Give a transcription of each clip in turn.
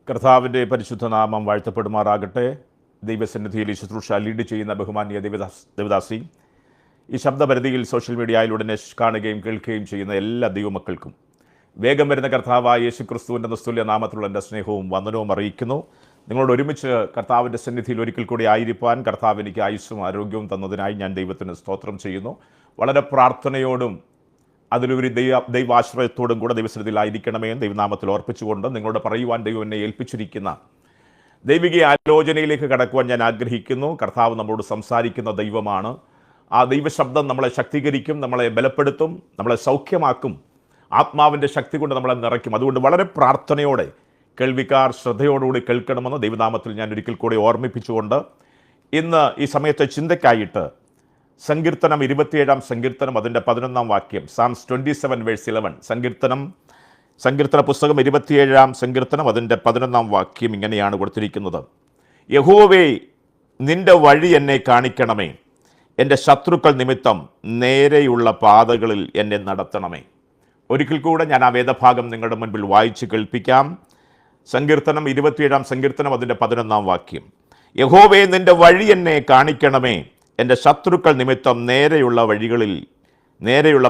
കർത്താവിൻ്റെ പരിശുദ്ധ നാമം വാഴ്ത്തപ്പെടുമാറാകട്ടെ. ദൈവസന്നിധിയിൽ ഈ ശുശ്രൂഷ ലീഡ് ചെയ്യുന്ന ബഹുമാന്യ ദേവദാസി, ഈ ശബ്ദപരിധിയിൽ സോഷ്യൽ മീഡിയയിലൂടെ കാണുകയും കേൾക്കുകയും ചെയ്യുന്ന എല്ലാ ദൈവമക്കൾക്കും വേഗം വരുന്ന കർത്താവായ യേശുക്രിസ്തുവിൻ്റെ നിസ്തുല്യ നാമത്തിലുള്ള എൻ്റെ സ്നേഹവും വന്ദനവും അറിയിക്കുന്നു. നിങ്ങളോട് ഒരുമിച്ച് കർത്താവിൻ്റെ സന്നിധിയിൽ ഒരിക്കൽ കൂടി ആയിരിക്കാൻ കർത്താവ് എനിക്ക് ആയുസ്സും ആരോഗ്യവും തന്നതിനായി ഞാൻ ദൈവത്തിന് സ്തോത്രം ചെയ്യുന്നു. വളരെ പ്രാർത്ഥനയോടും അതിലുപരി ദൈവാശ്രയത്തോടും കൂടെ ദൈവസന്നിധിയിലായിരിക്കണമേ എന്ന് ദൈവനാമത്തിൽ ഓർപ്പിച്ചുകൊണ്ട് നിങ്ങളോട് പറയുവാൻ ദൈവം എന്നെ ഏൽപ്പിച്ചിരിക്കുന്ന ദൈവിക ആലോചനയിലേക്ക് കടക്കുവാൻ ഞാൻ ആഗ്രഹിക്കുന്നു. കർത്താവ് നമ്മളോട് സംസാരിക്കുന്ന ദൈവമാണ്. ആ ദൈവശബ്ദം നമ്മളെ ശക്തീകരിക്കും, നമ്മളെ ബലപ്പെടുത്തും, നമ്മളെ സൗഖ്യമാക്കും, ആത്മാവിൻ്റെ ശക്തി കൊണ്ട് നമ്മളെ നിറയ്ക്കും. അതുകൊണ്ട് വളരെ പ്രാർത്ഥനയോടെ കേൾവിക്കാർ ശ്രദ്ധയോടുകൂടി കേൾക്കണമെന്ന് ദൈവനാമത്തിൽ ഞാൻ ഒരിക്കൽ കൂടി ഓർമ്മിപ്പിച്ചുകൊണ്ട് ഇന്ന് ഈ സമയത്തെ ചിന്തയ്ക്കായിട്ട് സങ്കീർത്തനം 27 സങ്കീർത്തനം അതിൻ്റെ 11 വാക്യം, Psalms 27 verse 11, സങ്കീർത്തന പുസ്തകം 27 സങ്കീർത്തനം അതിൻ്റെ 11 വാക്യം ഇങ്ങനെയാണ് കൊടുത്തിരിക്കുന്നത്: യഹോവേ, നിന്റെ വഴി എന്നെ കാണിക്കണമേ, എൻ്റെ ശത്രുക്കൾ നിമിത്തം നേരെയുള്ള പാതകളിൽ എന്നെ നടത്തണമേ. ഒരിക്കൽ കൂടെ ഞാൻ ആ വേദഭാഗം നിങ്ങളുടെ മുൻപിൽ വായിച്ച് കേൾപ്പിക്കാം. സങ്കീർത്തനം 27 സങ്കീർത്തനം അതിൻ്റെ 11 വാക്യം, യഹോവേ, നിന്റെ വഴി എന്നെ കാണിക്കണമേ, എൻ്റെ ശത്രുക്കൾ നിമിത്തം നേരെയുള്ള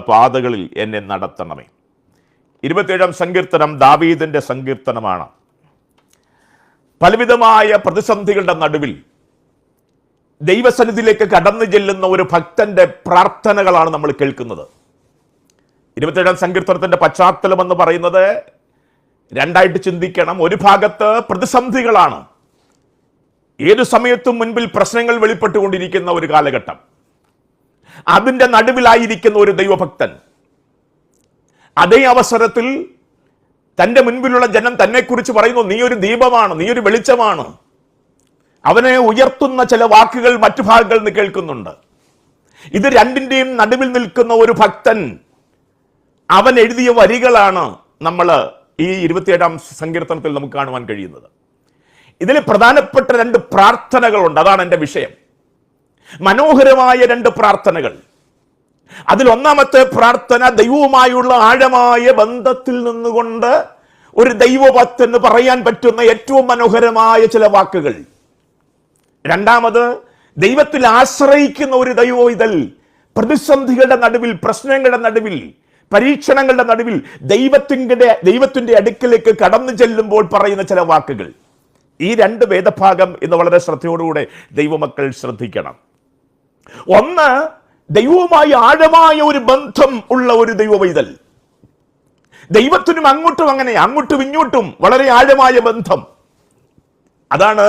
പാതകളിൽ എന്നെ നടത്തണമേ. 27 സങ്കീർത്തനം ദാവീദിൻ്റെ സങ്കീർത്തനമാണ്. പലവിധമായ പ്രതിസന്ധികളുടെ നടുവിൽ ദൈവസന്നിധിയിലേക്ക് കടന്നു ചെല്ലുന്ന ഒരു ഭക്തന്റെ പ്രാർത്ഥനകളാണ് നമ്മൾ കേൾക്കുന്നത്. 27 സങ്കീർത്തനത്തിന്റെ പശ്ചാത്തലം എന്ന് പറയുന്നത് രണ്ടായിട്ട് ചിന്തിക്കണം. ഒരു ഭാഗത്ത് പ്രതിസന്ധികളാണ്, ഏതു സമയത്തും മുൻപിൽ പ്രശ്നങ്ങൾ വെളിപ്പെട്ടുകൊണ്ടിരിക്കുന്ന ഒരു കാലഘട്ടം. അതിൻ്റെ നടുവിലായിരിക്കുന്ന ഒരു ദൈവഭക്തൻ. അതേ അവസരത്തിൽ തൻ്റെ മുൻപിലുള്ള ജനം തന്നെക്കുറിച്ച് പറയുന്നു, നീ ഒരു ദീപമാണ്, നീ ഒരു വെളിച്ചമാണ്. അവനെ ഉയർത്തുന്ന ചില വാക്കുകൾ മറ്റു ഭാഗങ്ങളിൽ നിന്ന് കേൾക്കുന്നുണ്ട്. ഇത് രണ്ടിൻ്റെയും നടുവിൽ നിൽക്കുന്ന ഒരു ഭക്തൻ, അവൻ എഴുതിയ വരികളാണ് നമ്മൾ ഈ 27 സങ്കീർത്തനത്തിൽ നമുക്ക് കാണുവാൻ കഴിയുന്നത്. ഇതിൽ പ്രധാനപ്പെട്ട 2 പ്രാർത്ഥനകളുണ്ട്. അതാണ് എൻ്റെ വിഷയം. മനോഹരമായ 2 പ്രാർത്ഥനകൾ. അതിൽ ഒന്നാമത്തെ പ്രാർത്ഥന ദൈവവുമായുള്ള ആഴമായ ബന്ധത്തിൽ നിന്നുകൊണ്ട് ഒരു ദൈവഭക്തന് പറയാൻ പറ്റുന്ന ഏറ്റവും മനോഹരമായ ചില വാക്കുകൾ. രണ്ടാമത് ദൈവത്തിൽ ആശ്രയിക്കുന്ന ഒരു ദൈവവിതൽ പ്രതിസന്ധികളുടെ നടുവിൽ, പ്രശ്നങ്ങളുടെ നടുവിൽ, പരീക്ഷണങ്ങളുടെ നടുവിൽ ദൈവത്തിന്റെ അടുക്കലേക്ക് കടന്നു ചെല്ലുമ്പോൾ പറയുന്ന ചില വാക്കുകൾ. ഈ 2 വേദഭാഗം ഇന്ന് വളരെ ശ്രദ്ധയോടുകൂടെ ദൈവമക്കൾ ശ്രദ്ധിക്കണം. ഒന്ന്, ദൈവവുമായി ആഴമായ ഒരു ബന്ധം ഉള്ള ഒരു ദൈവവൈതൽ. ദൈവത്തിനും അങ്ങോട്ടും അങ്ങനെ, അങ്ങോട്ടും ഇങ്ങോട്ടും വളരെ ആഴമായ ബന്ധം. അതാണ്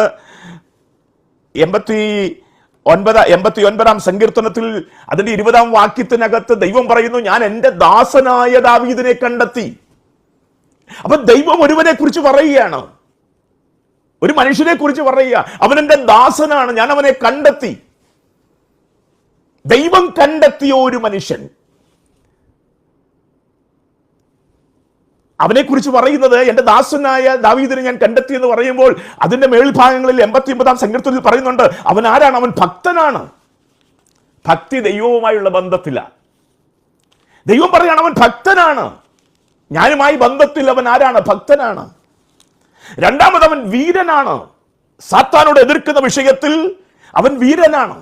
89 സങ്കീർത്തനത്തിൽ അതിന്റെ 20 വാക്യത്തിനകത്ത് ദൈവം പറയുന്നു, ഞാൻ എൻ്റെ ദാസനായ ദാവീദിനെ കണ്ടെത്തി. അപ്പൊ ദൈവം ഒരുവനെ കുറിച്ച് പറയുകയാണ്, ഒരു മനുഷ്യനെ കുറിച്ച് പറയുക, അവൻ എൻ്റെ ദാസനാണ്, ഞാൻ അവനെ കണ്ടെത്തി. ദൈവം കണ്ടെത്തിയ ഒരു മനുഷ്യൻ, അവനെ കുറിച്ച് പറയുന്നത് എൻ്റെ ദാസനായ ദാവീദിനെ ഞാൻ കണ്ടെത്തി എന്ന് പറയുമ്പോൾ അതിന്റെ മേൽഭാഗങ്ങളിൽ 89 സങ്കീർത്തനത്തിൽ പറയുന്നുണ്ട്, അവൻ ആരാണ്? അവൻ ഭക്തനാണ്. ഭക്തി ദൈവവുമായുള്ള ബന്ധത്തില. ദൈവം പറയാണ് അവൻ ഭക്തനാണ്, ഞാനുമായി ബന്ധത്തിൽ അവൻ ആരാണ്? ഭക്തനാണ്. രണ്ടാമത് അവൻ വീരനാണ്, സാത്താനോട് എതിർക്കുന്ന വിഷയത്തിൽ അവൻ വീരനാണ്.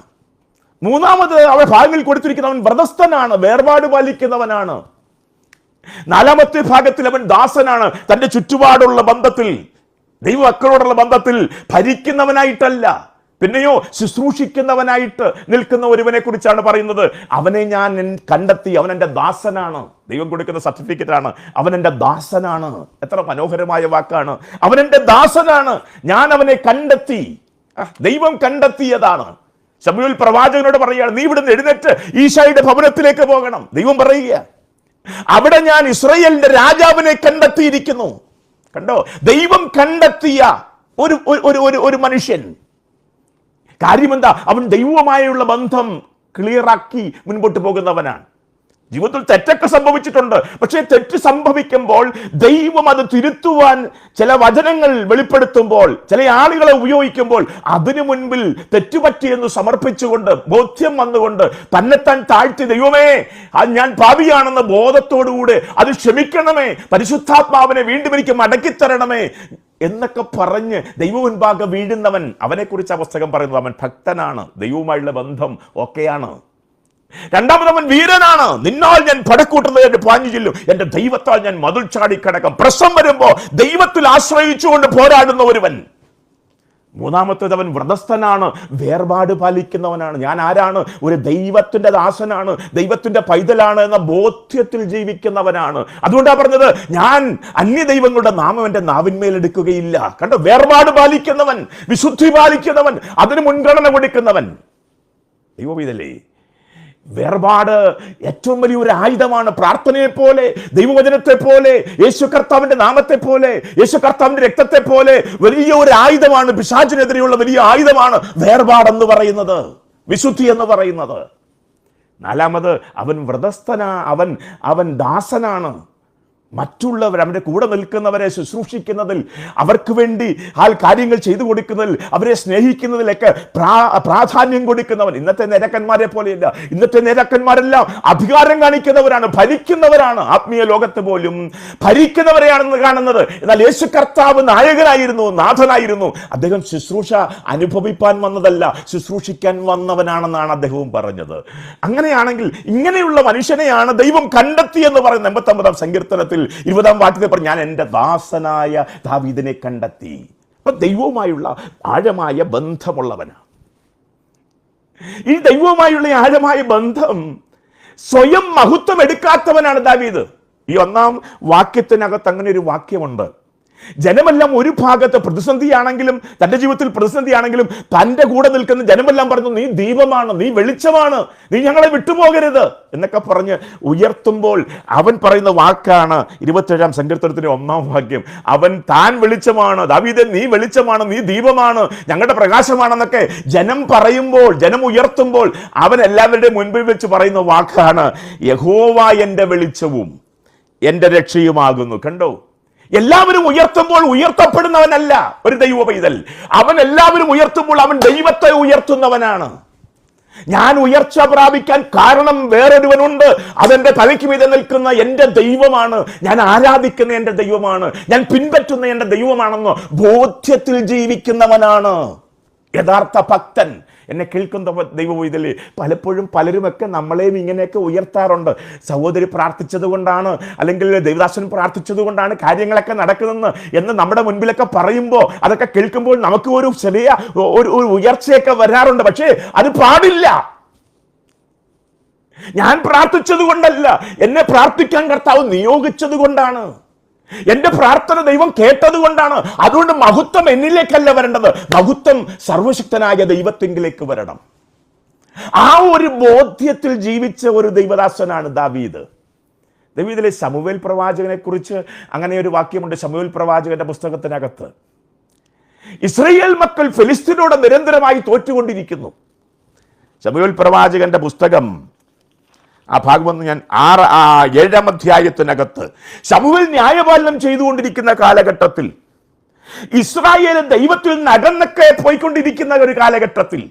മൂന്നാമത് അവൻ ഭാഗങ്ങളിൽ കൊടുത്തിരിക്കുന്ന അവൻ വ്രതസ്ഥനാണ്, വേർപാട് പാലിക്കുന്നവനാണ്. നാലാമത്തെ ഭാഗത്തിൽ അവൻ ദാസനാണ്, തന്റെ ചുറ്റുപാടുള്ള ബന്ധത്തിൽ, ദൈവമക്കളോടുള്ള ബന്ധത്തിൽ ഭരിക്കുന്നവനായിട്ടല്ല, പിന്നെയോ ശുശ്രൂഷിക്കുന്നവനായിട്ട് നിൽക്കുന്ന ഒരുവനെ കുറിച്ചാണ് പറയുന്നത്. അവനെ ഞാൻ കണ്ടെത്തി, അവൻ എൻ്റെ ദാസനാണ്. ദൈവം കൊടുക്കുന്ന സർട്ടിഫിക്കറ്റാണ്, അവൻ എൻ്റെ ദാസനാണ്. എത്ര മനോഹരമായ വാക്കാണ്! അവൻ എൻ്റെ ദാസനാണ്, ഞാൻ അവനെ കണ്ടെത്തി. ദൈവം കണ്ടെത്തിയതാണ്. ശമൂവേൽ പ്രവാചകനോട് പറയുകയാണ്, നീ ഇവിടുന്ന് എഴുന്നേറ്റ് ഈശായുടെ ഭവനത്തിലേക്ക് പോകണം. ദൈവം പറയുക, അവിടെ ഞാൻ ഇസ്രായേലിന്റെ രാജാവിനെ കണ്ടെത്തിയിരിക്കുന്നു. കണ്ടോ, ദൈവം കണ്ടെത്തിയ ഒരു മനുഷ്യൻ. കാര്യമെന്താ? അവൻ ദൈവവുമായുള്ള ബന്ധം ക്ലിയറാക്കി മുൻപോട്ട് പോകുന്നവനാണ്. ജീവിതത്തിൽ തെറ്റൊക്കെ സംഭവിച്ചിട്ടുണ്ട്. പക്ഷേ തെറ്റ് സംഭവിക്കുമ്പോൾ ദൈവം അത് തിരുത്തുവാൻ ചില വചനങ്ങൾ വെളിപ്പെടുത്തുമ്പോൾ, ചില ആളുകളെ ഉപയോഗിക്കുമ്പോൾ അതിനു മുൻപിൽ തെറ്റുപറ്റിയെന്ന് സമർപ്പിച്ചുകൊണ്ട്, ബോധ്യം വന്നുകൊണ്ട് തന്നെത്താൻ താഴ്ത്തി, ദൈവമേ ഞാൻ പാപിയാണെന്ന ബോധത്തോടുകൂടെ അത് ക്ഷമിക്കണമേ, പരിശുദ്ധാത്മാവിനെ വീണ്ടും എനിക്ക് മടക്കിത്തരണമേ എന്നൊക്കെ പറഞ്ഞ് ദൈവ മുൻപാകെ വീഴുന്നവൻ, അവനെക്കുറിച്ച് ആ പുസ്തകം പറയുന്നത് അവൻ ഭക്തനാണ്, ദൈവവുമായുള്ള ബന്ധം ഒക്കെയാണ്. രണ്ടാമത് അവൻ വീരനാണ്. നിന്നാൽ ഞാൻ പടക്കൂട്ടുന്നത് എന്റെ പാഞ്ഞു ചെല്ലും, എന്റെ ദൈവത്താൽ ഞാൻ മതിൽ ചാടിക്കടക്കാം. പ്രശ്നം വരുമ്പോ ദൈവത്തിൽ ആശ്രയിച്ചുകൊണ്ട് പോരാടുന്ന ഒരുവൻ. മൂന്നാമത്തേത് അവൻ വ്രതസ്ഥനാണ്, വേർപാട് പാലിക്കുന്നവനാണ്. ഞാൻ ആരാണ്? ഒരു ദൈവത്തിന്റെ ദാസനാണ്, ദൈവത്തിന്റെ പൈതലാണ് എന്ന ബോധ്യത്തിൽ ജീവിക്കുന്നവനാണ്. അതുകൊണ്ടാണ് പറഞ്ഞത്, ഞാൻ അന്യ ദൈവങ്ങളുടെ നാമം എന്റെ നാവിന്മേലെടുക്കുകയില്ല. കണ്ടോ, വേർപാട് പാലിക്കുന്നവൻ, വിശുദ്ധി പാലിക്കുന്നവൻ, അതിന് മുൻഗണന കൊടുക്കുന്നവൻ. ദൈവപൈതലേ, വേർപാട് ഏറ്റവും വലിയൊരു ആയുധമാണ്. പ്രാർത്ഥനയെ പോലെ, ദൈവവചനത്തെ പോലെ, യേശു കർത്താവിന്റെ നാമത്തെ പോലെ, യേശു കർത്താവിന്റെ രക്തത്തെ പോലെ വലിയ ഒരു ആയുധമാണ്. പിശാചിനെതിരെയുള്ള വലിയ ആയുധമാണ് വേർപാടെന്ന് പറയുന്നത്, വിശുദ്ധി എന്ന് പറയുന്നത്. നാലാമത് അവൻ വ്രതസ്ഥനാ, അവൻ ദാസനാണ്. മറ്റുള്ളവർ, അവൻ്റെ കൂടെ നിൽക്കുന്നവരെ ശുശ്രൂഷിക്കുന്നതിൽ, അവർക്ക് വേണ്ടി കാര്യങ്ങൾ ചെയ്തു കൊടുക്കുന്നതിൽ, അവരെ സ്നേഹിക്കുന്നതിലൊക്കെ പ്രാധാന്യം കൊടുക്കുന്നവൻ. ഇന്നത്തെ നേതാക്കന്മാരെ പോലെയല്ല. ഇന്നത്തെ നേതാക്കന്മാരെല്ലാം അധികാരം കാണിക്കുന്നവരാണ്, ഭരിക്കുന്നവരാണ്. ആത്മീയ ലോകത്ത് പോലും ഭരിക്കുന്നവരെയാണെന്ന് കാണുന്നത്. എന്നാൽ യേശു കർത്താവ് നായകനായിരുന്നു, നാഥനായിരുന്നു. അദ്ദേഹം ശുശ്രൂഷ അനുഭവിപ്പാൻ വന്നതല്ല, ശുശ്രൂഷിക്കാൻ വന്നവനാണെന്നാണ് അദ്ദേഹവും പറഞ്ഞത്. അങ്ങനെയാണെങ്കിൽ ഇങ്ങനെയുള്ള മനുഷ്യനെയാണ് ദൈവം കണ്ടെത്തി എന്ന് പറയുന്നത് 89-ാം സങ്കീർത്തനത്തിൽ 20-ാം വാക്യത്തിൽ പറഞ്ഞു, ഞാൻ എൻ്റെ ദാസനായ ദാവീദിനെ കണ്ടെത്തി. അപ്പൊ ദൈവവുമായുള്ള ആഴമായ ബന്ധമുള്ളവനാണ്. ഈ ദൈവവുമായുള്ള ആഴമായ ബന്ധം സ്വയം മഹത്വം എടുക്കാത്തവനാണ് ദാവീദ്. ഈ 1-ാം വാക്യത്തിനകത്ത് അങ്ങനെ ഒരു വാക്യമുണ്ട്. ജനമെല്ലാം ഒരു ഭാഗത്ത് പ്രതിസന്ധിയാണെങ്കിലും, തന്റെ ജീവിതത്തിൽ പ്രതിസന്ധിയാണെങ്കിലും തന്റെ കൂടെ നിൽക്കുന്ന ജനമെല്ലാം പറഞ്ഞു, നീ ദീപമാണ്, നീ വെളിച്ചമാണ്, നീ ഞങ്ങളെ വിട്ടുപോകരുത് എന്നൊക്കെ പറഞ്ഞ് ഉയർത്തുമ്പോൾ അവൻ പറയുന്ന വാക്കാണ് 27-ാം സങ്കീർത്തനത്തിന്റെ 1-ാം വാക്യം. അവൻ താൻ വെളിച്ചമാണ്, ദാവീദേ നീ വെളിച്ചമാണ്, നീ ദീപമാണ്, ഞങ്ങളുടെ പ്രകാശമാണെന്നൊക്കെ ജനം പറയുമ്പോൾ, ജനം ഉയർത്തുമ്പോൾ അവൻ എല്ലാവരുടെയും മുൻപിൽ വെച്ച് പറയുന്ന വാക്കാണ്, യഹോവ എൻ്റെ വെളിച്ചവും എൻ്റെ രക്ഷയുമാകുന്നു. കണ്ടോ, എല്ലാവരും ഉയർത്തുമ്പോൾ ഉയർത്തപ്പെടുന്നവനല്ല ഒരു ദൈവ പൈതൽ. അവൻ എല്ലാവരും ഉയർത്തുമ്പോൾ അവൻ ദൈവത്തെ ഉയർത്തുന്നവനാണ്. ഞാൻ ഉയർച്ച പ്രാപിക്കാൻ കാരണം വേറൊരുവനുണ്ട്, അതെന്റെ തലയ്ക്ക് മീതെ നിൽക്കുന്ന എൻ്റെ ദൈവമാണ്, ഞാൻ ആരാധിക്കുന്ന എൻ്റെ ദൈവമാണ്, ഞാൻ പിൻപറ്റുന്ന എൻ്റെ ദൈവമാണെന്ന് ബോധ്യത്തിൽ ജീവിക്കുന്നവനാണ് യഥാർത്ഥ ഭക്തൻ. എന്നെ കേൾക്കുന്ന ദൈവവൈതലേ, പലപ്പോഴും പലരുമൊക്കെ നമ്മളെയും ഇങ്ങനെയൊക്കെ ഉയർത്താറുണ്ട്. സഹോദരി പ്രാർത്ഥിച്ചത് കൊണ്ടാണ്, അല്ലെങ്കിൽ ദേവദാസൻ പ്രാർത്ഥിച്ചത് കൊണ്ടാണ് കാര്യങ്ങളൊക്കെ നടക്കുന്നതെന്ന് എന്ന് നമ്മുടെ മുൻപിലൊക്കെ പറയുമ്പോൾ, അതൊക്കെ കേൾക്കുമ്പോൾ നമുക്ക് ഒരു ചെറിയ ഒരു ഉയർച്ചയൊക്കെ വരാറുണ്ട്. പക്ഷേ അത് പാടില്ല. ഞാൻ പ്രാർത്ഥിച്ചത് കൊണ്ടല്ല, എന്നെ പ്രാർത്ഥിക്കാൻ കർത്താവ് നിയോഗിച്ചത് കൊണ്ടാണ്, എന്റെ പ്രാർത്ഥന ദൈവം കേട്ടത് കൊണ്ടാണ്. അതുകൊണ്ട് മഹത്വം എന്നിലേക്കല്ല വരേണ്ടത്, മഹത്വം സർവശക്തനായ ദൈവത്തിങ്കിലേക്ക് വരണം. ആ ഒരു ബോധ്യത്തിൽ ജീവിച്ച ഒരു ദൈവദാസനാണ് ദാവീദ്. ദാവീദിലെ ശമൂവേൽ പ്രവാചകനെ കുറിച്ച് അങ്ങനെ ഒരു വാക്യമുണ്ട് ശമൂവേൽ പ്രവാചകന്റെ പുസ്തകത്തിനകത്ത്. ഇസ്രായേൽ മക്കൾ ഫെലിസ്ത്യരോട് നിരന്തരമായി തോറ്റുകൊണ്ടിരിക്കുന്നു. ശമൂവേൽ പ്രവാചകന്റെ പുസ്തകം ആ ഭാഗമൊന്ന് ഞാൻ 7-ാം അധ്യായത്തിനകത്ത്, ശമൂവേൽ ന്യായപാലനം ചെയ്തുകൊണ്ടിരിക്കുന്ന കാലഘട്ടത്തിൽ, ഇസ്രായേൽ ദൈവത്തിൽ നിന്ന് അകന്നൊക്കെ പോയിക്കൊണ്ടിരിക്കുന്ന ഒരു കാലഘട്ടത്തിൽ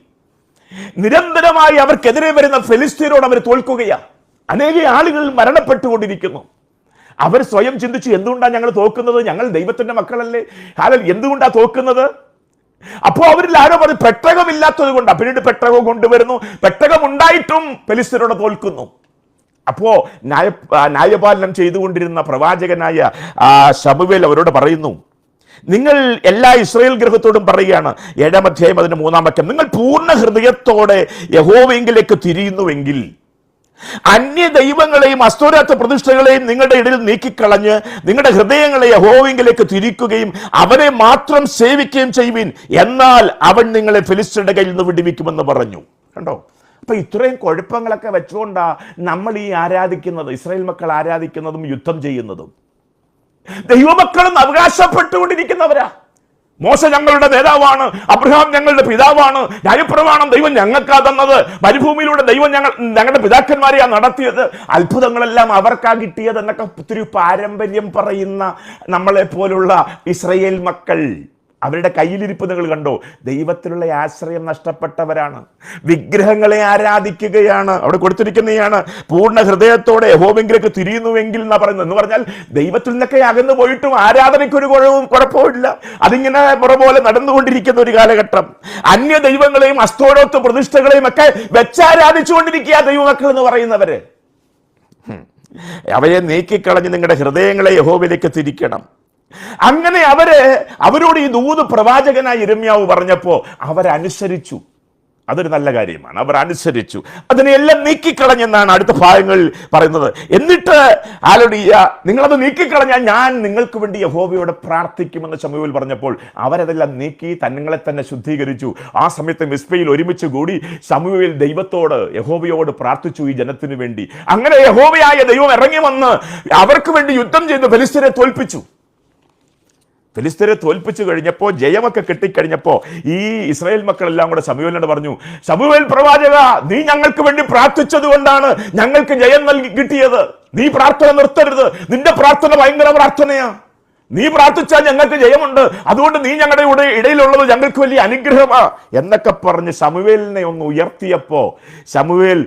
നിരന്തരമായി അവർക്കെതിരെ വരുന്ന ഫെലിസ്ത്യരോട് അവർ തോൽക്കുകയാണ്. അനേക ആളുകൾ മരണപ്പെട്ടുകൊണ്ടിരിക്കുന്നു. അവർ സ്വയം ചിന്തിച്ചു, എന്തുകൊണ്ടാണ് ഞങ്ങൾ തോക്കുന്നത്? ഞങ്ങൾ ദൈവത്തിന്റെ മക്കളല്ലേ, എന്തുകൊണ്ടാണ് തോക്കുന്നത്? അപ്പോ അവരിൽ ആരോ പറഞ്ഞു, പെട്ടകമില്ലാത്തത് കൊണ്ടാണ്. പിന്നീട് പെട്ടകം കൊണ്ടുവരുന്നു, പെട്ടകം ഉണ്ടായിട്ടും ഫെലിസ്ത്യരോട് തോൽക്കുന്നു. അപ്പോ ന്യായപാലനം ചെയ്തുകൊണ്ടിരുന്ന പ്രവാചകനായ ശമൂവേൽ അവരോട് പറയുന്നു, നിങ്ങൾ എല്ലാ ഇസ്രായേൽ ഗൃഹത്തോടും പറയുകയാണ്, 7-ാം അധ്യായം 3-ാം വാക്യം, നിങ്ങൾ പൂർണ്ണ ഹൃദയത്തോടെ യഹോവയെങ്കിലേക്ക് തിരിയുന്നുവെങ്കിൽ അന്യ ദൈവങ്ങളെയും അസ്തോരാത്ത പ്രതിഷ്ഠകളെയും നിങ്ങളുടെ ഇടയിൽ നീക്കിക്കളഞ്ഞ് നിങ്ങളുടെ ഹൃദയങ്ങളെ യഹോവയെങ്കിലേക്ക് തിരിക്കുകയും അവനെ മാത്രം സേവിക്കുകയും ചെയ്യുവിൻ, എന്നാൽ അവൻ നിങ്ങളെ ഫെലിസ്ത്യരുടെ കയ്യിൽ നിന്ന് വിടുവിക്കുമെന്ന് പറഞ്ഞു. കണ്ടോ, അപ്പൊ ഇത്രയും കുഴപ്പങ്ങളൊക്കെ വെച്ചുകൊണ്ടാ നമ്മൾ ഈ ആരാധിക്കുന്നത്, ഇസ്രായേൽ മക്കൾ ആരാധിക്കുന്നതും യുദ്ധം ചെയ്യുന്നതും. ദൈവമക്കളും അവകാശപ്പെട്ടുകൊണ്ടിരിക്കുന്നവരാ. മോശ ഞങ്ങളുടെ നേതാവാണ്, അബ്രഹാം ഞങ്ങളുടെ പിതാവാണ്, ന്യായപ്രമാണം ദൈവം ഞങ്ങൾക്കാ തന്നത്, മരുഭൂമിയിലൂടെ ദൈവം ഞങ്ങളുടെ പിതാക്കന്മാരെയാ നടത്തിയത്, അത്ഭുതങ്ങളെല്ലാം അവർക്കാ കിട്ടിയത് എന്നൊക്കെ ഒത്തിരി പാരമ്പര്യം പറയുന്ന നമ്മളെ പോലുള്ള ഇസ്രായേൽ മക്കൾ, അവരുടെ കയ്യിലിരിപ്പ് നിങ്ങൾ കണ്ടോ? ദൈവത്തിലുള്ള ആശ്രയം നഷ്ടപ്പെട്ടവരാണ്, വിഗ്രഹങ്ങളെ ആരാധിക്കുകയാണ്. അവിടെ കൊടുത്തിരിക്കുന്നതാണ്, പൂർണ്ണ ഹൃദയത്തോടെ യഹോവയിലേക്ക് തിരിയുന്നുവെങ്കിൽ എന്നാ പറയുന്നത്. എന്ന് പറഞ്ഞാൽ ദൈവത്തിൽ നിന്നൊക്കെ അകന്നു പോയിട്ടും ആരാധനയ്ക്കൊരു കുഴപ്പമില്ല, അതിങ്ങനെ പുറപോലെ നടന്നുകൊണ്ടിരിക്കുന്ന ഒരു കാലഘട്ടം. അന്യ ദൈവങ്ങളെയും അസ്തോരോത്ത് പ്രതിഷ്ഠകളെയും ഒക്കെ വെച്ചാരാധിച്ചുകൊണ്ടിരിക്കുക ദൈവമക്കൾ എന്ന് പറയുന്നവര്. അവയെ നീക്കിക്കളഞ്ഞ് നിങ്ങളുടെ ഹൃദയങ്ങളെ യഹോവയിലേക്ക് തിരിക്കണം. അങ്ങനെ അവരോട് ഈ ദൂത് പ്രവാചകനായ യിരെമ്യാവ് പറഞ്ഞപ്പോ അവരനുസരിച്ചു. അതൊരു നല്ല കാര്യമാണ്, അവർ അനുസരിച്ചു. അതിനെല്ലാം നീക്കിക്കളഞ്ഞെന്നാണ് അടുത്ത ഭാഗങ്ങളിൽ പറയുന്നത്. എന്നിട്ട് നിങ്ങളത് നീക്കിക്കളഞ്ഞാൽ ഞാൻ നിങ്ങൾക്ക് വേണ്ടി യഹോവയോട് പ്രാർത്ഥിക്കുമെന്ന് ശമൂവേൽ പറഞ്ഞപ്പോൾ അവരതെല്ലാം നീക്കി തങ്ങളെ തന്നെ ശുദ്ധീകരിച്ചു. ആ സമയത്ത് മിസ്പയിൽ ഒരുമിച്ച് കൂടി ശമൂവേൽ ദൈവത്തോട് യഹോവയോട് പ്രാർത്ഥിച്ചു ഈ ജനത്തിന് വേണ്ടി. അങ്ങനെ യഹോവയായ ദൈവം ഇറങ്ങി വന്ന് അവർക്ക് വേണ്ടി യുദ്ധം ചെയ്ത് ഫെലിസ്ത്യരെ തോൽപ്പിച്ചു. ഫെലിസ്ത്യരെ തോൽപ്പിച്ചു കഴിഞ്ഞപ്പോൾ, ജയമൊക്കെ കിട്ടിക്കഴിഞ്ഞപ്പോൾ ഈ ഇസ്രായേൽ മക്കളെല്ലാം കൂടെ ശമൂവേലിനോട് പറഞ്ഞു, ശമൂവേൽ പ്രവാചക, നീ ഞങ്ങൾക്ക് വേണ്ടി പ്രാർത്ഥിച്ചത് കൊണ്ടാണ് ഞങ്ങൾക്ക് ജയം കിട്ടിയത്. നീ പ്രാർത്ഥന നിർത്തരുത്, നിന്റെ പ്രാർത്ഥന ഭയങ്കര പ്രാർത്ഥനയാ. നീ പ്രാർത്ഥിച്ചാൽ ഞങ്ങൾക്ക് ജയമുണ്ട്, അതുകൊണ്ട് നീ ഞങ്ങളുടെ ഇടയിലുള്ളത് ഞങ്ങൾക്ക് വലിയ അനുഗ്രഹമാ എന്നൊക്കെ പറഞ്ഞ് ശമൂവേലിനെ ഒന്ന് ഉയർത്തിയപ്പോ ശമൂവേൽ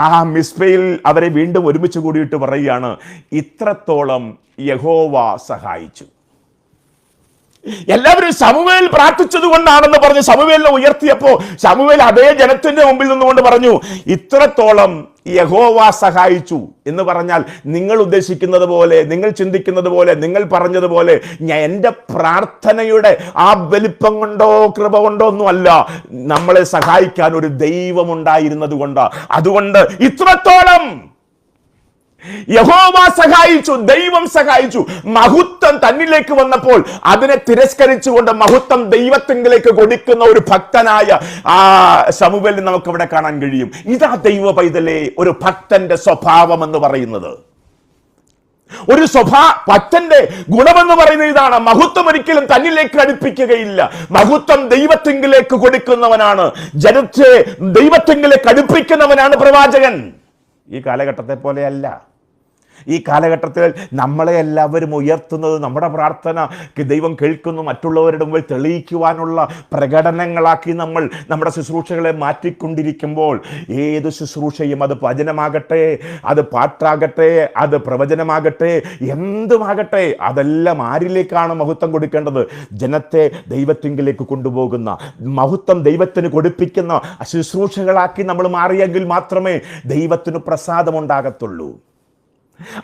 ആ മിസ്പയിൽ അവരെ വീണ്ടും ഒരുമിച്ച് കൂടിയിട്ട് പറയുകയാണ്, ഇത്രത്തോളം യഹോവ സഹായിച്ചു. എല്ലാവരും ശമൂവേൽ പ്രാർത്ഥിച്ചത് കൊണ്ടാണെന്ന് പറഞ്ഞ് ശമൂവേലിനെ ഉയർത്തിയപ്പോ ശമൂവേൽ അതേ ജനത്തിന്റെ മുമ്പിൽ നിന്നുകൊണ്ട് പറഞ്ഞു, ഇത്രത്തോളം യഹോവ സഹായിച്ചു എന്ന് പറഞ്ഞാൽ നിങ്ങൾ ഉദ്ദേശിക്കുന്നത് പോലെ, നിങ്ങൾ ചിന്തിക്കുന്നത് പോലെ, നിങ്ങൾ പറഞ്ഞതുപോലെ എൻ്റെ പ്രാർത്ഥനയുടെ ആ വലിപ്പം കൊണ്ടോ കൃപ കൊണ്ടോ ഒന്നുമല്ല, നമ്മളെ സഹായിക്കാൻ ഒരു ദൈവമുണ്ടായിരുന്നത് കൊണ്ടാണ്. അതുകൊണ്ട് ഇത്രത്തോളം യഹോവ സഹായിച്ചു, ദൈവം സഹായിച്ചു. മഹത്വം തന്നിലേക്ക് വന്നപ്പോൾ അതിനെ തിരസ്കരിച്ചുകൊണ്ട് മഹത്വം ദൈവത്തിലേക്ക് കൊടുക്കുന്ന ഒരു ഭക്തനായ ആ ശമൂവേലിനെ നമുക്ക് അവിടെ കാണാൻ കഴിയും. ഇതാ ദൈവ പൈതലേ ഒരു ഭക്തന്റെ സ്വഭാവം എന്ന് പറയുന്നത്. ഒരു ഭക്തന്റെ ഗുണമെന്ന് പറയുന്നത് ഇതാണ്, മഹത്വം ഒരിക്കലും തന്നിലേക്ക് അടുപ്പിക്കുകയില്ല, മഹത്വം ദൈവത്തിലേക്ക് കൊടുക്കുന്നവനാണ്, ജനത്തെ ദൈവത്തിലേക്ക് അടുപ്പിക്കുന്നവനാണ് പ്രവാചകൻ. ഈ കാലഘട്ടത്തെ പോലെയല്ല. ഈ കാലഘട്ടത്തിൽ നമ്മളെ എല്ലാവരും ഉയർത്തുന്നത് നമ്മുടെ പ്രാർത്ഥന ദൈവം കേൾക്കുന്നു, മറ്റുള്ളവരുടെ മുമ്പിൽ തെളിയിക്കുവാനുള്ള പ്രകടനങ്ങളാക്കി നമ്മൾ നമ്മുടെ ശുശ്രൂഷകളെ മാറ്റിക്കൊണ്ടിരിക്കുമ്പോൾ ഏത് ശുശ്രൂഷയും, അത് ഭജനമാകട്ടെ, അത് പാട്ടാകട്ടെ, അത് പ്രവചനമാകട്ടെ, എന്തുമാകട്ടെ, അതെല്ലാം ആരിലേക്കാണ് മഹത്വം കൊടുക്കേണ്ടത്? ജനത്തെ ദൈവത്തിങ്കിലേക്ക് കൊണ്ടുപോകുന്ന, മഹത്വം ദൈവത്തിന് കൊടുപ്പിക്കുന്ന ശുശ്രൂഷകളാക്കി നമ്മൾ മാറിയെങ്കിൽ മാത്രമേ ദൈവത്തിന് പ്രസാദമുണ്ടാകത്തുള്ളൂ.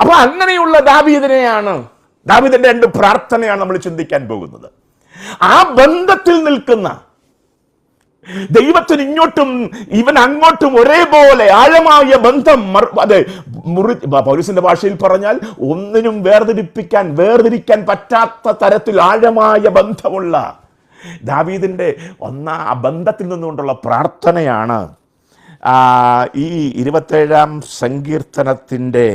അപ്പൊ അങ്ങനെയുള്ള ദാവീദിന്റെ രണ്ട് പ്രാർത്ഥനയാണ് നമ്മൾ ചിന്തിക്കാൻ പോകുന്നത്. ആ ബന്ധത്തിൽ നിൽക്കുന്ന, ദൈവത്തിന് ഇങ്ങോട്ടും ഇവൻ അങ്ങോട്ടും ഒരേപോലെ ആഴമായ ബന്ധം, അതെ, പൗലോസിന്റെ ഭാഷയിൽ പറഞ്ഞാൽ ഒന്നിനും വേർതിരിക്കാൻ പറ്റാത്ത തരത്തിൽ ആഴമായ ബന്ധമുള്ള ദാവീദിന്റെ ആ ബന്ധത്തിൽ നിന്നുകൊണ്ടുള്ള പ്രാർത്ഥനയാണ് ഈ 27-ാം സങ്കീർത്തനത്തിൻ്റെ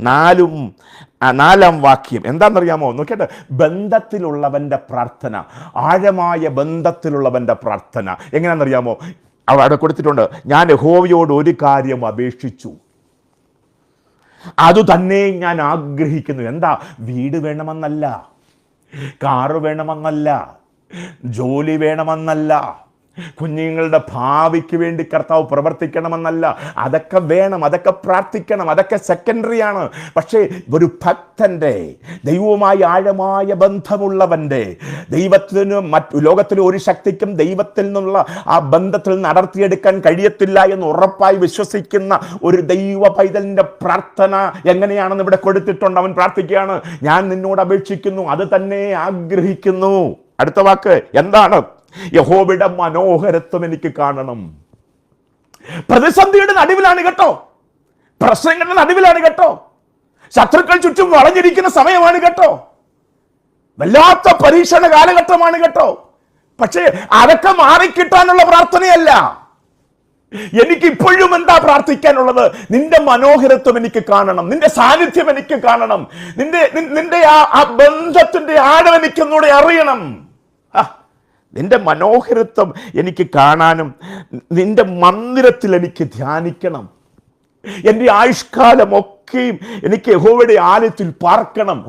4-ാം വാക്യം. എന്താണെന്നറിയാമോ? നോക്കിയിട്ട്, ബന്ധത്തിലുള്ളവൻ്റെ പ്രാർത്ഥന, ആഴമായ ബന്ധത്തിലുള്ളവൻ്റെ പ്രാർത്ഥന എങ്ങനെയാണെന്നറിയാമോ? അവിടെ കൊടുത്തിട്ടുണ്ട്, ഞാൻ യഹോവയോട് ഒരു കാര്യം അപേക്ഷിച്ചു, അത് തന്നെ ഞാൻ ആഗ്രഹിക്കുന്നു. എന്താ? വീട് വേണമെന്നല്ല, കാറ് വേണമെന്നല്ല, ജോലി വേണമെന്നല്ല, കുഞ്ഞുങ്ങളുടെ ഭാവിക്ക് വേണ്ടി കർത്താവ് പ്രവർത്തിക്കണമെന്നല്ല. അതൊക്കെ വേണം, അതൊക്കെ പ്രാർത്ഥിക്കണം, അതൊക്കെ സെക്കൻഡറിയാണ്. പക്ഷേ ഒരു ഭക്തന്റെ, ദൈവവുമായി ആഴമായ ബന്ധമുള്ളവന്റെ, ദൈവത്തിന് ലോകത്തിലെ ഒരു ശക്തിക്കും ദൈവത്തിൽ നിന്നുള്ള ആ ബന്ധത്തിൽ നടത്തിയെടുക്കാൻ കഴിയത്തില്ല എന്ന് ഉറപ്പായി വിശ്വസിക്കുന്ന ഒരു ദൈവ പൈതലിന്റെ പ്രാർത്ഥന എങ്ങനെയാണെന്ന് ഇവിടെ കൊടുത്തിട്ടുണ്ട്. അവൻ പ്രാർത്ഥിക്കുകയാണ്, ഞാൻ നിന്നോട് അപേക്ഷിക്കുന്നു, അത് തന്നെ ആഗ്രഹിക്കുന്നു. അടുത്ത വാക്ക് എന്താണ്? യഹോവയുടെ മനോഹരത്വം എനിക്ക് കാണണം. പ്രതിസന്ധിയുടെ നടുവിലാണ് കേട്ടോ, പ്രശ്നങ്ങളുടെ നടുവിലാണ് കേട്ടോ, ശത്രുക്കൾ ചുറ്റും വളഞ്ഞിരിക്കുന്ന സമയമാണ് കേട്ടോ, വല്ലാത്ത പരീക്ഷണ കാലഘട്ടമാണ് കേട്ടോ. പക്ഷേ അതൊക്കെ മാറിക്കിട്ടാനുള്ള പ്രാർത്ഥനയല്ല. എനിക്ക് ഇപ്പോഴും എന്താ പ്രാർത്ഥിക്കാനുള്ളത്? നിന്റെ മനോഹരത്വം എനിക്ക് കാണണം, നിന്റെ സാന്നിധ്യം എനിക്ക് കാണണം, നിന്റെ ആ ബന്ധത്തിന്റെ ആഴം എനിക്കൊന്നുകൂടെ അറിയണം. നിന്റെ മനോഹരത്വം എനിക്ക് കാണാനും നിന്റെ മന്ദിരത്തിൽ എനിക്ക് ധ്യാനിക്കണം. എൻ്റെ ആയുഷ്കാലമൊക്കെയും എനിക്ക് യഹോവയുടെ ആലയത്തിൽ പാർക്കണം.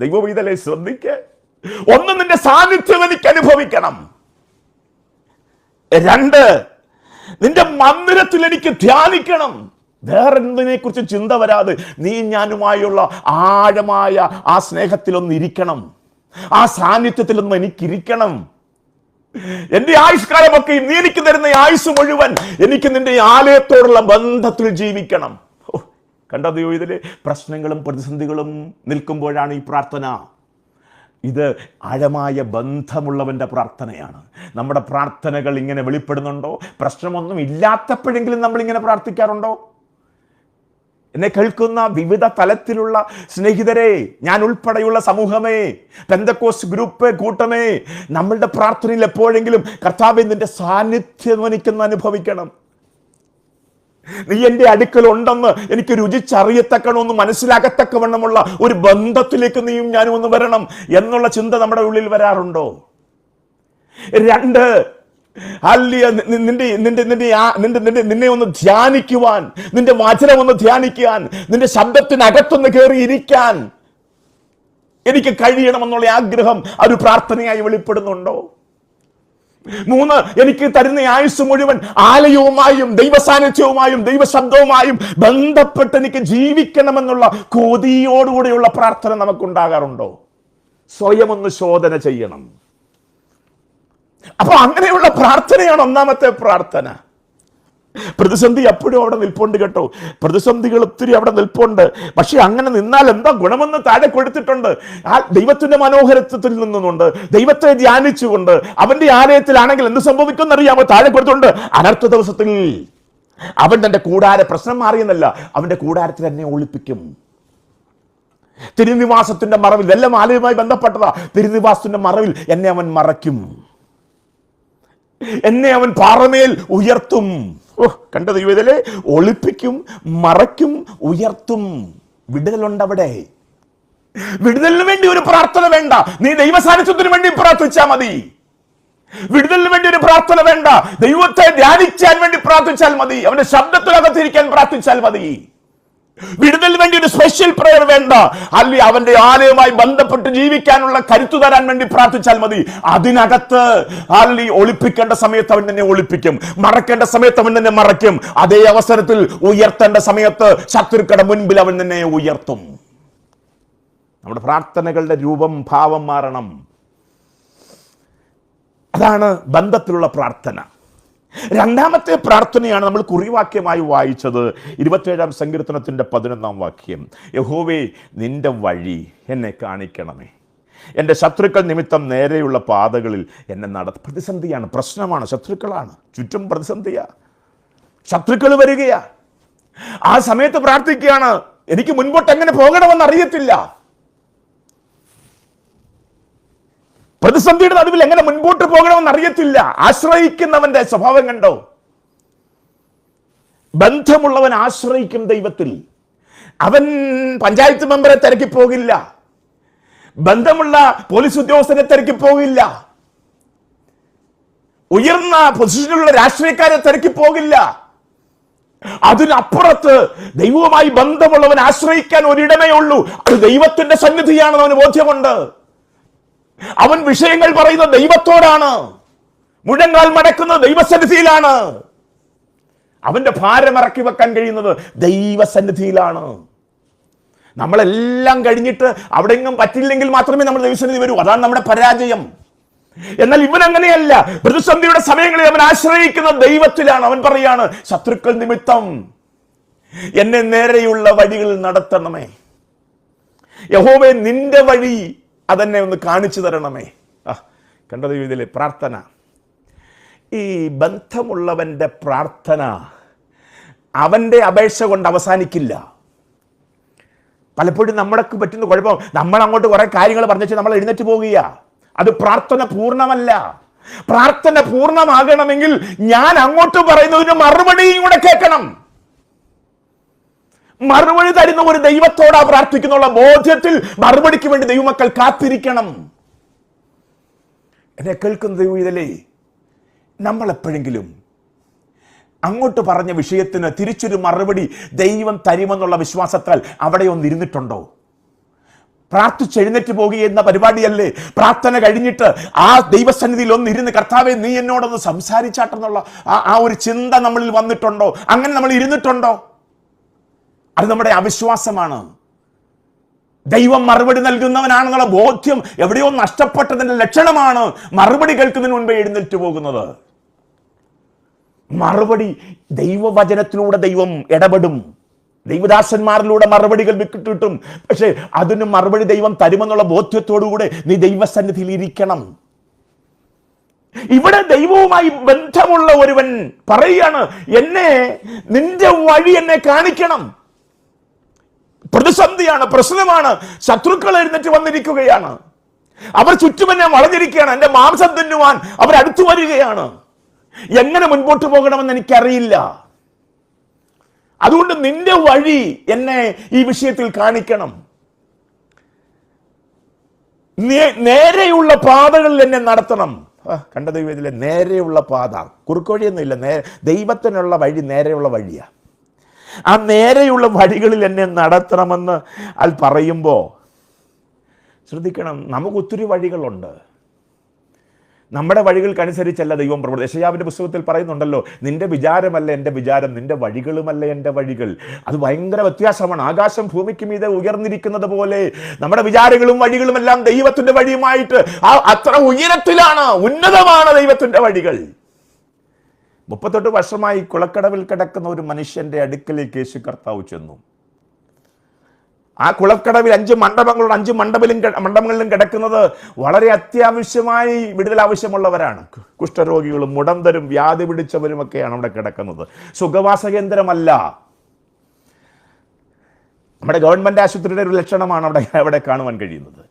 ദൈവമേ, ശ്രദ്ധിക്ക. ഒന്ന്, നിന്റെ സാന്നിധ്യം എനിക്ക് അനുഭവിക്കണം. 2, നിന്റെ മന്ദിരത്തിൽ എനിക്ക് ധ്യാനിക്കണം. വേറെ എന്തിനെ കുറിച്ച് ചിന്ത വരാതെ നീ ഞാനുമായുള്ള ആഴമായ ആ സ്നേഹത്തിലൊന്ന് ഇരിക്കണം, ആ സാന്നിധ്യത്തിലൊന്ന് എനിക്കിരിക്കണം. എന്റെ ആയുഷ്കാലമൊക്കെ നീ എനിക്ക് തരുന്ന ആയുസ് മുഴുവൻ എനിക്ക് നിന്റെ ആലയത്തോടുള്ള ബന്ധത്തിൽ ജീവിക്കണം. കണ്ടോ ദൈവം, ഇതിലെ പ്രശ്നങ്ങളും പ്രതിസന്ധികളും നിൽക്കുമ്പോഴാണ് ഈ പ്രാർത്ഥന. ഇത് ആഴമായ ബന്ധമുള്ളവന്റെ പ്രാർത്ഥനയാണ്. നമ്മുടെ പ്രാർത്ഥനകൾ ഇങ്ങനെ വെളിപ്പെടുന്നുണ്ടോ? പ്രശ്നമൊന്നും ഇല്ലാത്തപ്പോഴെങ്കിലും നമ്മൾ ഇങ്ങനെ പ്രാർത്ഥിക്കാറുണ്ടോ? എന്നെ കേൾക്കുന്ന വിവിധ തലത്തിലുള്ള സ്നേഹിതരെ, ഞാൻ ഉൾപ്പെടെയുള്ള സമൂഹമേ, പെന്തക്കോസ്റ്റ് ഗ്രൂപ്പ് കൂട്ടമേ, നമ്മളുടെ പ്രാർത്ഥനയിൽ എപ്പോഴെങ്കിലും കർത്താവേ നിന്റെ സാന്നിധ്യം എനിക്കൊന്ന് അനുഭവിക്കണം, നീ എൻ്റെ അടുക്കൽ ഉണ്ടെന്ന് എനിക്ക് രുചിച്ചറിയത്തക്കണം, ഒന്ന് മനസ്സിലാകത്തക്കവണ്ണമുള്ള ഒരു ബന്ധത്തിലേക്ക് നീയും ഞാനും ഒന്ന് വരണം എന്നുള്ള ചിന്ത നമ്മുടെ ഉള്ളിൽ വരാറുണ്ടോ? 2, നിന്നെ ഒന്ന് ധ്യാനിക്കുവാൻ, നിന്റെ വചനം ഒന്ന് ധ്യാനിക്കാൻ, നിന്റെ ശബ്ദത്തിനകത്തൊന്ന് കയറി ഇരിക്കാൻ എനിക്ക് കഴിയണമെന്നുള്ള ആഗ്രഹം ഒരു പ്രാർത്ഥനയായി വെളിപ്പെടുന്നുണ്ടോ? 3, എനിക്ക് തരുന്ന ആയുസ് മുഴുവൻ ആലയവുമായും ദൈവസാന്നിധ്യവുമായും ദൈവശബ്ദവുമായും ബന്ധപ്പെട്ട് എനിക്ക് ജീവിക്കണമെന്നുള്ള കൊതിയോടുകൂടിയുള്ള പ്രാർത്ഥന നമുക്കുണ്ടാകാറുണ്ടോ? സ്വയം ഒന്ന് ശോധന ചെയ്യണം. അപ്പൊ അങ്ങനെയുള്ള പ്രാർത്ഥനയാണ് ഒന്നാമത്തെ പ്രാർത്ഥന. പ്രതിസന്ധി എപ്പോഴും അവിടെ നിൽപ്പുണ്ട് കേട്ടോ, പ്രതിസന്ധികൾ ഒത്തിരി അവിടെ നിൽപ്പുണ്ട്. പക്ഷെ അങ്ങനെ നിന്നാൽ എന്താ ഗുണമെന്ന് താഴെ കൊടുത്തിട്ടുണ്ട്. ആ ദൈവത്തിന്റെ മനോഹരത്വത്തിൽ നിന്നുകൊണ്ട് ദൈവത്തെ ധ്യാനിച്ചുകൊണ്ട് അവന്റെ ആലയത്തിലാണെങ്കിൽ എന്ത് സംഭവിക്കും എന്നറിയാമോ? താഴെ കൊടുത്തിട്ടുണ്ട്, അനർത്ഥ ദിവസത്തിൽ അവൻ തന്റെ പ്രശ്നം മാറിയെന്നല്ല, അവന്റെ കൂടാരത്തിൽ എന്നെ ഒളിപ്പിക്കും. തിരുനിവാസത്തിന്റെ മറവിൽ, എല്ലാം ആലയവുമായി ബന്ധപ്പെട്ടതാ, തിരുനിവാസത്തിന്റെ മറവിൽ എന്നെ അവൻ മറയ്ക്കും, എന്നെ അവൻ പാറമേൽ ഉയർത്തും. കണ്ട ദൈവത്തിലെ ഒളിപ്പിക്കും, മറയ്ക്കും, ഉയർത്തും. വിടുതലുണ്ടവിടെ. വിടുതലിന് വേണ്ടി ഒരു പ്രാർത്ഥന വേണ്ട, നീ ദൈവസാന്നിധ്യത്തിന് വേണ്ടി പ്രാർത്ഥിച്ചാൽ മതി. വിടുതലിന് വേണ്ടി ഒരു പ്രാർത്ഥന വേണ്ട, ദൈവത്തെ ധ്യാനിക്കാൻ വേണ്ടി പ്രാർത്ഥിച്ചാൽ മതി, അവന്റെ ശബ്ദത്തിനകത്തിരിക്കാൻ പ്രാർത്ഥിച്ചാൽ മതി. വിടുതലിന് വേണ്ടി ഒരു സ്പെഷ്യൽ പ്രയർ വേണ്ട, അല്ലെ അവന്റെ ആലയവുമായി ബന്ധപ്പെട്ട് ജീവിക്കാനുള്ള കരുത്തു തരാൻ വേണ്ടി പ്രാർത്ഥിച്ചാൽ മതി. അതിനകത്ത് അല്ലി ഒളിപ്പിക്കേണ്ട സമയത്ത് അവൻ തന്നെ ഒളിപ്പിക്കും, മറക്കേണ്ട സമയത്ത് അവൻ തന്നെ മറയ്ക്കും. അതേ അവസരത്തിൽ ഉയർത്തേണ്ട സമയത്ത് ശത്രുക്കളുടെ മുൻപിൽ അവൻ തന്നെ ഉയർത്തും. നമ്മുടെ പ്രാർത്ഥനകളുടെ രൂപം, ഭാവം മാറണം. അതാണ് ബന്ധത്തിലുള്ള പ്രാർത്ഥന. രണ്ടാമത്തെ പ്രാർത്ഥനയാണ് നമ്മൾ കുറിവാക്യമായി വായിച്ചത്, 27-ാം സങ്കീർത്തനത്തിന്റെ 11-ാം വാക്യം. യഹോവേ, നിന്റെ വഴി എന്നെ കാണിക്കണമേ, എൻ്റെ ശത്രുക്കൾ നിമിത്തം നേരെയുള്ള പാതകളിൽ എന്നെ പ്രതിസന്ധിയാണ്, പ്രശ്നമാണ്, ശത്രുക്കളാണ്, ചുറ്റും പ്രതിസന്ധിയാ, ശത്രുക്കൾ വരികയാ. ആ സമയത്ത് പ്രാർത്ഥിക്കുകയാണ്, എനിക്ക് മുൻപോട്ട് എങ്ങനെ പോകണമെന്ന് അറിയത്തില്ല. പ്രതിസന്ധിയുടെ നടുവിൽ എങ്ങനെ മുൻപോട്ട് പോകണമെന്ന് അറിയത്തില്ല. ആശ്രയിക്കുന്നവന്റെ സ്വഭാവം കണ്ടോ? ബന്ധമുള്ളവൻ ആശ്രയിക്കും ദൈവത്തിൽ. അവൻ പഞ്ചായത്ത് മെമ്പറെ തിരക്കി പോകില്ല, ബന്ധമുള്ള പോലീസ് ഉദ്യോഗസ്ഥരെ തിരക്കി പോകില്ല, ഉയർന്ന പൊസിഷനിലുള്ള രാഷ്ട്രീയക്കാരെ തിരക്കി പോകില്ല. അതിനപ്പുറത്ത് ദൈവവുമായി ബന്ധമുള്ളവൻ ആശ്രയിക്കാൻ ഒരിടമേ ഉള്ളൂ, അത് ദൈവത്തിന്റെ സന്നിധിയാണെന്ന് അവന് ബോധ്യമുണ്ട്. അവൻ വിഷയങ്ങൾ പറയുന്നത് ദൈവത്തോടാണ്, മുഴങ്കാൽ മടക്കുന്നത് ദൈവസന്നിധിയിലാണ്, അവന്റെ ഭാരം ഇറക്കി വെക്കാൻ കഴിയുന്നത് ദൈവസന്നിധിയിലാണ്. നമ്മളെല്ലാം കഴിഞ്ഞിട്ട് അവിടെയെങ്കിലും പറ്റില്ലെങ്കിൽ മാത്രമേ നമ്മൾ ദൈവസന്നിധി വരൂ, അതാണ് നമ്മുടെ പരാജയം. എന്നാൽ ഇവൻ അങ്ങനെയല്ല. പ്രതിസന്ധിയുടെ സമയങ്ങളിൽ അവൻ ആശ്രയിക്കുന്ന ദൈവത്തിലാണ്. അവൻ പറയാണ്, ശത്രുക്കൾ നിമിത്തം എന്നെ നേരെയുള്ള വഴികളിൽ നടത്തണമേ, യഹോവേ നിന്റെ വഴി അതെന്നെ ഒന്ന് കാണിച്ചു തരണമേ. കണ്ടത് ഇതിലെ പ്രാർത്ഥന, ഈ ബന്ധമുള്ളവന്റെ പ്രാർത്ഥന അവന്റെ അപേക്ഷ കൊണ്ട് അവസാനിക്കില്ല. പലപ്പോഴും നമ്മൾക്ക് പറ്റുന്ന കുഴപ്പം, നമ്മൾ അങ്ങോട്ട് കുറെ കാര്യങ്ങൾ പറഞ്ഞു നമ്മൾ എഴുന്നേറ്റ് പോകുക, അത് പ്രാർത്ഥന പൂർണ്ണമല്ല. പ്രാർത്ഥന പൂർണ്ണമാകണമെങ്കിൽ ഞാൻ അങ്ങോട്ട് പറയുന്നതിന് മറുപടിയും കൂടെ കേൾക്കണം. മറുപടി തരുന്ന ഒരു ദൈവത്തോടാ പ്രാർത്ഥിക്കുന്നുള്ള ബോധ്യത്തിൽ മറുപടിക്ക് വേണ്ടി ദൈവമക്കൾ കാത്തിരിക്കണം. എന്നെ കേൾക്കുന്ന ദൈവം ഇതല്ലേ, നമ്മൾ എപ്പോഴെങ്കിലും അങ്ങോട്ട് പറഞ്ഞ വിഷയത്തിന് തിരിച്ചൊരു മറുപടി ദൈവം തരുമെന്നുള്ള വിശ്വാസത്താൽ അവിടെ ഒന്നിരുന്നിട്ടുണ്ടോ? പ്രാർത്ഥിച്ചെഴുന്നേറ്റ് പോകുകയെന്ന പരിപാടിയല്ലേ. പ്രാർത്ഥന കഴിഞ്ഞിട്ട് ആ ദൈവസന്നിധിയിൽ ഒന്നിരുന്ന് കർത്താവെ നീ എന്നോടൊന്ന് സംസാരിച്ചാട്ടെന്നുള്ള ആ ഒരു ചിന്ത നമ്മളിൽ വന്നിട്ടുണ്ടോ? അങ്ങനെ നമ്മൾ ഇരുന്നിട്ടുണ്ടോ? അത് നമ്മുടെ അവിശ്വാസമാണ്. ദൈവം മറുപടി നൽകുന്നവനാണെന്നുള്ള ബോധ്യം എവിടെയോ നഷ്ടപ്പെട്ടതിന്റെ ലക്ഷണമാണ് മറുപടി കേൾക്കുന്നതിന് മുൻപേ എഴുന്നേറ്റ് പോകുന്നത്. മറുപടി ദൈവവചനത്തിലൂടെ ദൈവം ഇടപെടും, ദൈവദാസന്മാരിലൂടെ മറുപടികൾ കിട്ടും. പക്ഷെ അതിന് മറുപടി ദൈവം തരുമെന്നുള്ള ബോധ്യത്തോടുകൂടെ നീ ദൈവസന്നിധിയിൽ ഇരിക്കണം. ഇവിടെ ദൈവവുമായി ബന്ധമുള്ള ഒരുവൻ പറയുകയാണ്, നിന്റെ വഴി എന്നെ കാണിക്കണം. പ്രതിസന്ധിയാണ്, പ്രശ്നമാണ്, ശത്രുക്കൾ എഴുന്നേറ്റ് വന്നിരിക്കുകയാണ്, അവർ ചുറ്റും എന്നെ വളഞ്ഞിരിക്കുകയാണ്, എന്റെ മാംസം തിന്നുവാൻ അവർ അടുത്തു വരികയാണ്. എങ്ങനെ മുൻപോട്ട് പോകണമെന്ന് എനിക്കറിയില്ല. അതുകൊണ്ട് നിന്റെ വഴി എന്നെ ഈ വിഷയത്തിൽ കാണിക്കണം. നേരെയുള്ള പാതകളിൽ എന്നെ നടത്തണം. കണ്ട ദൈവത്തിലെ നേരെയുള്ള പാത, കുറുക്കുവഴിയൊന്നുമില്ല. ദൈവത്തിനുള്ള വഴി നേരെയുള്ള വഴിയാ. ആ നേരെയുള്ള വഴികളിൽ എന്നെ നടത്തണമെന്ന് അത് പറയുമ്പോൾ ശ്രദ്ധിക്കണം, നമുക്ക് ഒത്തിരി വഴികളുണ്ട്. നമ്മുടെ വഴികൾക്കനുസരിച്ചല്ല ദൈവം പ്രവർത്തി. യെശയ്യാവിന്റെ പുസ്തകത്തിൽ പറയുന്നുണ്ടല്ലോ, നിന്റെ വിചാരമല്ല എൻ്റെ വിചാരം, നിന്റെ വഴികളുമല്ല എൻ്റെ വഴികൾ. അത് ഭയങ്കര വ്യത്യാസമാണ്. ആകാശം ഭൂമിക്ക് മീതെ ഉയർന്നിരിക്കുന്നത് പോലെ നമ്മുടെ വിചാരങ്ങളും വഴികളും എല്ലാം ദൈവത്തിന്റെ വഴിയുമായിട്ട് അത്ര ഉയരത്തിലാണ്, ഉന്നതമാണ് ദൈവത്തിന്റെ വഴികൾ. 38 വർഷമായി കുളക്കടവിൽ കിടക്കുന്ന ഒരു മനുഷ്യന്റെ അടുക്കലേക്ക് യേശു കർത്താവ് ചെന്നു. ആ കുളക്കടവിൽ 5 മണ്ഡപങ്ങളിലും കിടക്കുന്നത് വളരെ അത്യാവശ്യമായി വിടുതൽ ആവശ്യമുള്ളവരാണ്. കുഷ്ഠരോഗികളും മുടന്തരും വ്യാധി പിടിച്ചവരും ഒക്കെയാണ് അവിടെ കിടക്കുന്നത്. സുഖവാസ കേന്ദ്രമല്ല. നമ്മുടെ ഗവൺമെന്റ് ആശുപത്രിയുടെ ഒരു ലക്ഷണമാണ് അവിടെ കാണുവാൻ കഴിയുന്നത്.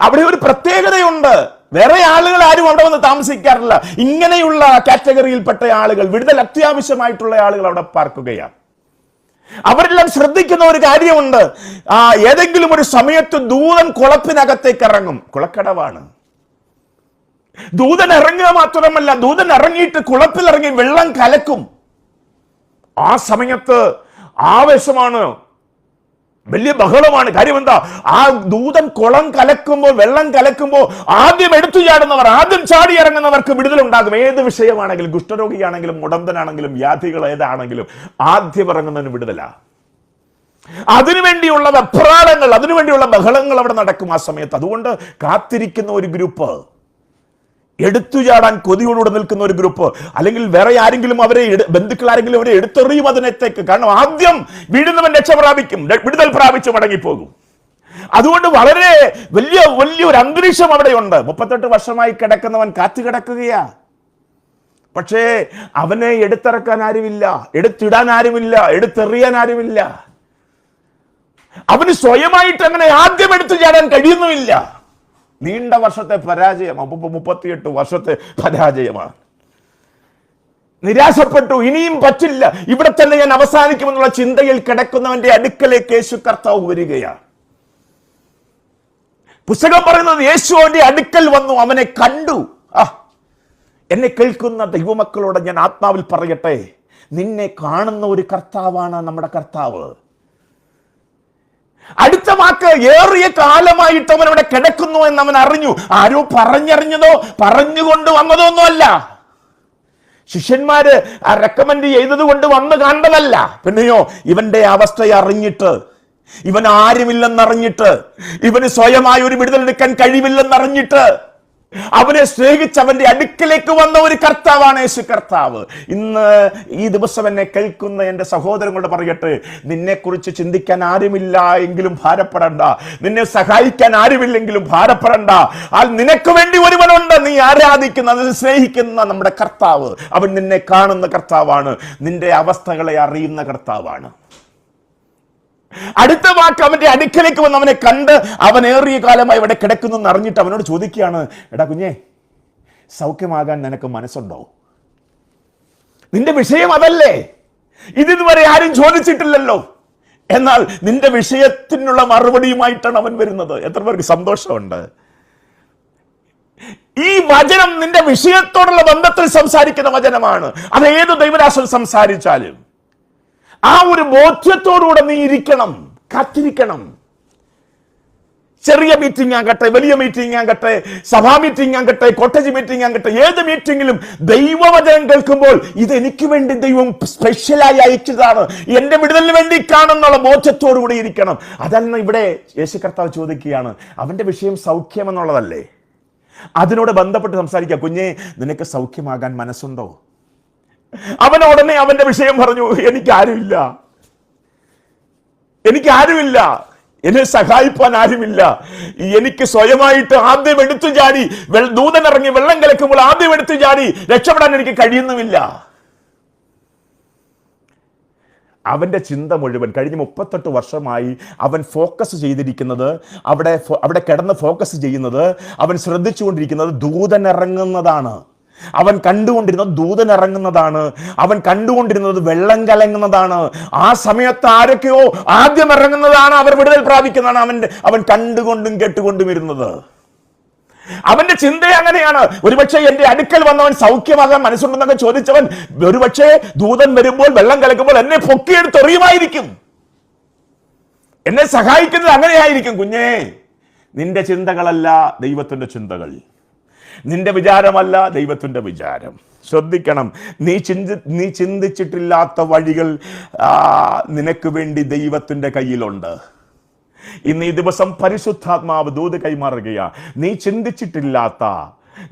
അവിടെ ഒരു പ്രത്യേകതയുണ്ട്. വേറെ ആളുകൾ ആരും അവിടെ വന്ന് താമസിക്കാറില്ല. ഇങ്ങനെയുള്ള കാറ്റഗറിയിൽപ്പെട്ട ആളുകൾ, വിടുതൽ അത്യാവശ്യമായിട്ടുള്ള ആളുകൾ അവിടെ പാർക്കുകയാണ്. അവരെല്ലാം ശ്രദ്ധിക്കുന്ന ഒരു കാര്യമുണ്ട്. ഏതെങ്കിലും ഒരു സമയത്ത് ദൂതൻ കുളത്തിനകത്തേക്ക് ഇറങ്ങും. കുളക്കടവാണ്. ദൂതൻ ഇറങ്ങുക മാത്രമല്ല, ദൂതൻ ഇറങ്ങിയിട്ട് കുളത്തിലിറങ്ങി വെള്ളം കലക്കും. ആ സമയത്ത് ആവേശമാണ്, വലിയ ബഹളമാണ്. കാര്യം എന്താ? ആ ദൂതൻ വെള്ളം കലക്കുമ്പോൾ ആദ്യം എടുത്തു ചാടുന്നവർ, ആദ്യം ചാടി ഇറങ്ങുന്നവർക്ക് വിടുതലുണ്ടാകും. ഏത് വിഷയമാണെങ്കിലും, കുഷ്ഠരോഗിയാണെങ്കിലും മുടന്തനാണെങ്കിലും വ്യാധികൾ ഏതാണെങ്കിലും ആദ്യം ഇറങ്ങുന്നതിന് വിടുതല. അതിനുവേണ്ടിയുള്ള വെപ്രാളങ്ങൾ, അതിനുവേണ്ടിയുള്ള ബഹളങ്ങൾ അവിടെ നടക്കും ആ സമയത്ത്. അതുകൊണ്ട് കാത്തിരിക്കുന്ന ഒരു ഗ്രൂപ്പ്, എടുത്തു ചാടാൻ കൊതിയോടുകൂടെ നിൽക്കുന്ന ഒരു ഗ്രൂപ്പ്, അല്ലെങ്കിൽ വേറെ ആരെങ്കിലും ബന്ധുക്കൾ ആരെങ്കിലും അവരെ എടുത്തെറിയും അതിനകത്തേക്ക്. കാരണം ആദ്യം വീഴുന്നവൻ രക്ഷ പ്രാപിക്കും, വിടുതൽ പ്രാപിച്ച് മടങ്ങിപ്പോകും. അതുകൊണ്ട് വളരെ വലിയൊരു അന്തരീക്ഷം അവിടെയുണ്ട്. 38 വർഷമായി കിടക്കുന്നവൻ കാത്തു കിടക്കുകയാ. പക്ഷേ അവനെ എടുത്തിറക്കാൻ ആരുമില്ല, എടുത്തിടാൻ ആരുമില്ല, എടുത്തെറിയാൻ ആരുമില്ല. അവന് സ്വയമായിട്ട് അങ്ങനെ ആദ്യം എടുത്തു ചാടാൻ കഴിയുന്നുമില്ല. നീണ്ട വർഷത്തെ പരാജയം, 38 വർഷത്തെ പരാജയമാണ്. നിരാശപ്പെട്ടു, ഇനിയും പറ്റില്ല, ഇവിടെ തന്നെ ഞാൻ അവസാനിക്കുമെന്നുള്ള ചിന്തയിൽ കിടക്കുന്നവന്റെ അടുക്കലേക്ക് യേശു കർത്താവ് വരികയാണ്. പുസ്തകം പറയുന്നത് യേശു അവന്റെ അടുക്കൽ വന്നു, അവനെ കണ്ടു. എന്നെ കേൾക്കുന്ന ദൈവമക്കളോട് ഞാൻ ആത്മാവിൽ പറയട്ടെ, നിന്നെ കാണുന്ന ഒരു കർത്താവാണ് നമ്മുടെ കർത്താവ്. അടുത്ത വാക്ക്, ഏറിയ കാലമായിട്ട് അവൻ അവിടെ കിടക്കുന്നു എന്ന് അവൻ അറിഞ്ഞു. ആരോ പറഞ്ഞറിഞ്ഞതോ പറഞ്ഞുകൊണ്ട് വന്നതോ ഒന്നുമല്ല. ശിഷ്യന്മാര് റെക്കമെൻഡ് ചെയ്തത് കൊണ്ട് വന്ന് കണ്ടതല്ല. പിന്നെയോ ഇവന്റെ അവസ്ഥയെ അറിഞ്ഞിട്ട്, ഇവൻ ആരുമില്ലെന്നറിഞ്ഞിട്ട്, ഇവന് സ്വയമായി ഒരു വിടുതലെടുക്കാൻ കഴിവില്ലെന്നറിഞ്ഞിട്ട് അവനെ സ്നേഹിച്ച് അവന്റെ അടുക്കിലേക്ക് വന്ന ഒരു കർത്താവാണ് യേശു കർത്താവ്. ഇന്ന് ഈ ദിവസം എന്നെ കേൾക്കുന്ന എൻ്റെ സഹോദരങ്ങളോട് പറയട്ടെ, നിന്നെക്കുറിച്ച് ചിന്തിക്കാൻ ആരുമില്ല എങ്കിലും ഭാരപ്പെടണ്ട, നിന്നെ സഹായിക്കാൻ ആരുമില്ലെങ്കിലും ഭാരപ്പെടണ്ട. നിനക്ക് വേണ്ടി ഒരുവനുണ്ട്, നീ ആരാധിക്കുന്ന, നീ സ്നേഹിക്കുന്ന നമ്മുടെ കർത്താവ്. അവൻ നിന്നെ കാണുന്ന കർത്താവാണ്, നിന്റെ അവസ്ഥകളെ അറിയുന്ന കർത്താവാണ്. അടുത്ത വാക്ക്, അവന്റെ അടുക്കലേക്ക് വന്ന് അവനെ കണ്ട് അവൻ ഏറിയ കാലമായി ഇവിടെ കിടക്കുന്നു അറിഞ്ഞിട്ട് അവനോട് ചോദിക്കുകയാണ്, എടാ കുഞ്ഞേ, സൗഖ്യമാകാൻ നിനക്ക് മനസ്സുണ്ടോ? നിന്റെ വിഷയം അതല്ലേ? ഇതുവരെ ആരും ചോദിച്ചിട്ടില്ലല്ലോ. എന്നാൽ നിന്റെ വിഷയത്തിനുള്ള മറുപടിയുമായിട്ടാണ് അവൻ വരുന്നത്. എത്ര പേർക്ക് സന്തോഷമുണ്ട്? ഈ വചനം നിന്റെ വിഷയത്തോടുള്ള ബന്ധത്തിൽ സംസാരിക്കുന്ന വചനമാണ്. അത് ഏത് ദൈവദാസൻ സംസാരിച്ചാലും ആ ഒരു ബോധ്യത്തോടുകൂടെ നീ ഇരിക്കണം, കാത്തിരിക്കണം. ചെറിയ മീറ്റിംഗ് ആകട്ടെ, വലിയ മീറ്റിംഗ് ആകട്ടെ, സഭാ മീറ്റിംഗ് ആകട്ടെ, കോട്ടേജ് മീറ്റിംഗ് ആകട്ടെ, ഏത് മീറ്റിംഗിലും ദൈവവചനം കേൾക്കുമ്പോൾ ഇത് എനിക്ക് വേണ്ടി ദൈവം സ്പെഷ്യലായി അയച്ചതാണ്, എന്റെ വിടുതലിന് വേണ്ടി കാണുന്നുള്ള ബോധ്യത്തോടു കൂടി ഇരിക്കണം. അതല്ല ഇവിടെ യേശു കർത്താവ് ചോദിക്കുകയാണ്, അവന്റെ വിഷയം സൗഖ്യം എന്നുള്ളതല്ലേ? അതിനോട് ബന്ധപ്പെട്ട് സംസാരിക്കുക. കുഞ്ഞെ, നിനക്ക് സൗഖ്യമാകാൻ മനസ്സുണ്ടോ? അവൻ ഉടനെ അവന്റെ വിഷയം പറഞ്ഞു, എനിക്കാരുമില്ല, എന്നെ സഹായിപ്പാൻ ആരുമില്ല. എനിക്ക് സ്വയമായിട്ട് ആദ്യം എടുത്തു ചാടി, ദൂതൻ ഇറങ്ങി വെള്ളം കലക്കുമ്പോൾ ആദ്യം എടുത്തു ചാടി രക്ഷപ്പെടാൻ എനിക്ക് കഴിയുന്നുമില്ല. അവന്റെ ചിന്ത മുഴുവൻ കഴിഞ്ഞ 38 വർഷമായി അവൻ ഫോക്കസ് ചെയ്തിരിക്കുന്നത്, അവിടെ കിടന്ന് ഫോക്കസ് ചെയ്യുന്നത്, അവൻ ശ്രദ്ധിച്ചുകൊണ്ടിരിക്കുന്നത് ദൂതൻ ഇറങ്ങുന്നതാണ്. അവൻ കണ്ടുകൊണ്ടിരുന്നത് ദൂതൻ ഇറങ്ങുന്നതാണ്. അവൻ കണ്ടുകൊണ്ടിരുന്നത് വെള്ളം കലങ്ങുന്നതാണ്. ആ സമയത്ത് ആരൊക്കെയോ ആദ്യം ഇറങ്ങുന്നതാണ്, അവർ വിടുതൽ പ്രാപിക്കുന്നതാണ് അവൻ കണ്ടുകൊണ്ടും കേട്ടുകൊണ്ടും ഇരുന്നത്. അവന്റെ ചിന്ത അങ്ങനെയാണ്. ഒരുപക്ഷെ എന്റെ അടുക്കൽ വന്നവൻ സൗഖ്യമാകാൻ മനസ്സുണ്ടെന്നൊക്കെ ചോദിച്ചവൻ ഒരുപക്ഷെ ദൂതൻ വരുമ്പോൾ വെള്ളം കലക്കുമ്പോൾ എന്നെ പൊക്കിയെടുത്തെറിയുമായിരിക്കും, എന്നെ സഹായിക്കുന്നത് അങ്ങനെയായിരിക്കും. കുഞ്ഞേ, നിന്റെ ചിന്തകളല്ല ദൈവത്തിന്റെ ചിന്തകൾ, നിന്റെ വിചാരമല്ല ദൈവത്തിന്റെ വിചാരം. ശ്രദ്ധിക്കണം. നീ ചിന്തിച്ചിട്ടില്ലാത്ത വഴികൾ നിനക്ക് വേണ്ടി ദൈവത്തിന്റെ കയ്യിലുണ്ട്. ഇന്ന് ഈ ദിവസം പരിശുദ്ധാത്മാവ് ദൂത് കൈമാറുകയാ. നീ ചിന്തിച്ചിട്ടില്ലാത്ത,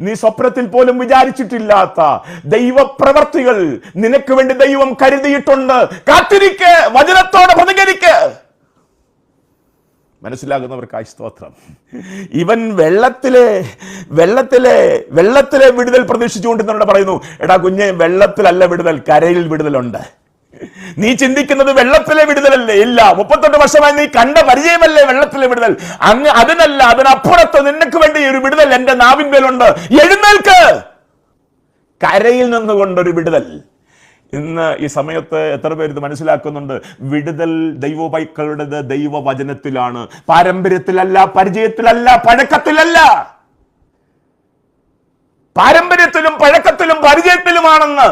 നീ സ്വപ്നത്തിൽ പോലും വിചാരിച്ചിട്ടില്ലാത്ത ദൈവപ്രവർത്തികൾ നിനക്ക് വേണ്ടി ദൈവം കരുതിയിട്ടുണ്ട്. കാത്തിരിക്ക്, വചനത്തോടെ പ്രതികരിക്ക്. മനസ്സിലാകുന്നവർക്കായി സ്തോത്രം. ഇവൻ വെള്ളത്തിലെ വിടുതൽ പ്രതീക്ഷിച്ചുകൊണ്ടിരുന്നവരോട് പറയുന്നു, എടാ കുഞ്ഞെ, വെള്ളത്തിലല്ല വിടുതൽ, കരയിൽ വിടുതലുണ്ട്. നീ ചിന്തിക്കുന്നത് വെള്ളത്തിലെ വിടുതലല്ലേ? ഇല്ല. 38 വർഷമായി നീ കണ്ട പരിചയമല്ലേ വെള്ളത്തിലെ വിടുതൽ? അതിനല്ല, അതിനപ്പുറത്ത് നിനക്ക് വേണ്ടി ഒരു വിടുതൽ എന്റെ നാവിന്മേലുണ്ട്. എഴുന്നേൽക്ക്. കരയിൽ നിന്നുകൊണ്ടൊരു വിടുതൽ. ഇന്ന് ഈ സമയത്ത് എത്ര പേര് ഇത് മനസ്സിലാക്കുന്നുണ്ട്? വിടുതൽ ദൈവപൈക്കളുടേത് ദൈവവചനത്തിലാണ്, പാരമ്പര്യത്തിലല്ല, പരിചയത്തിലല്ല, പഴക്കത്തിലല്ല. പാരമ്പര്യത്തിലും പഴക്കത്തിലും പരിചയത്തിലുമാണെന്ന്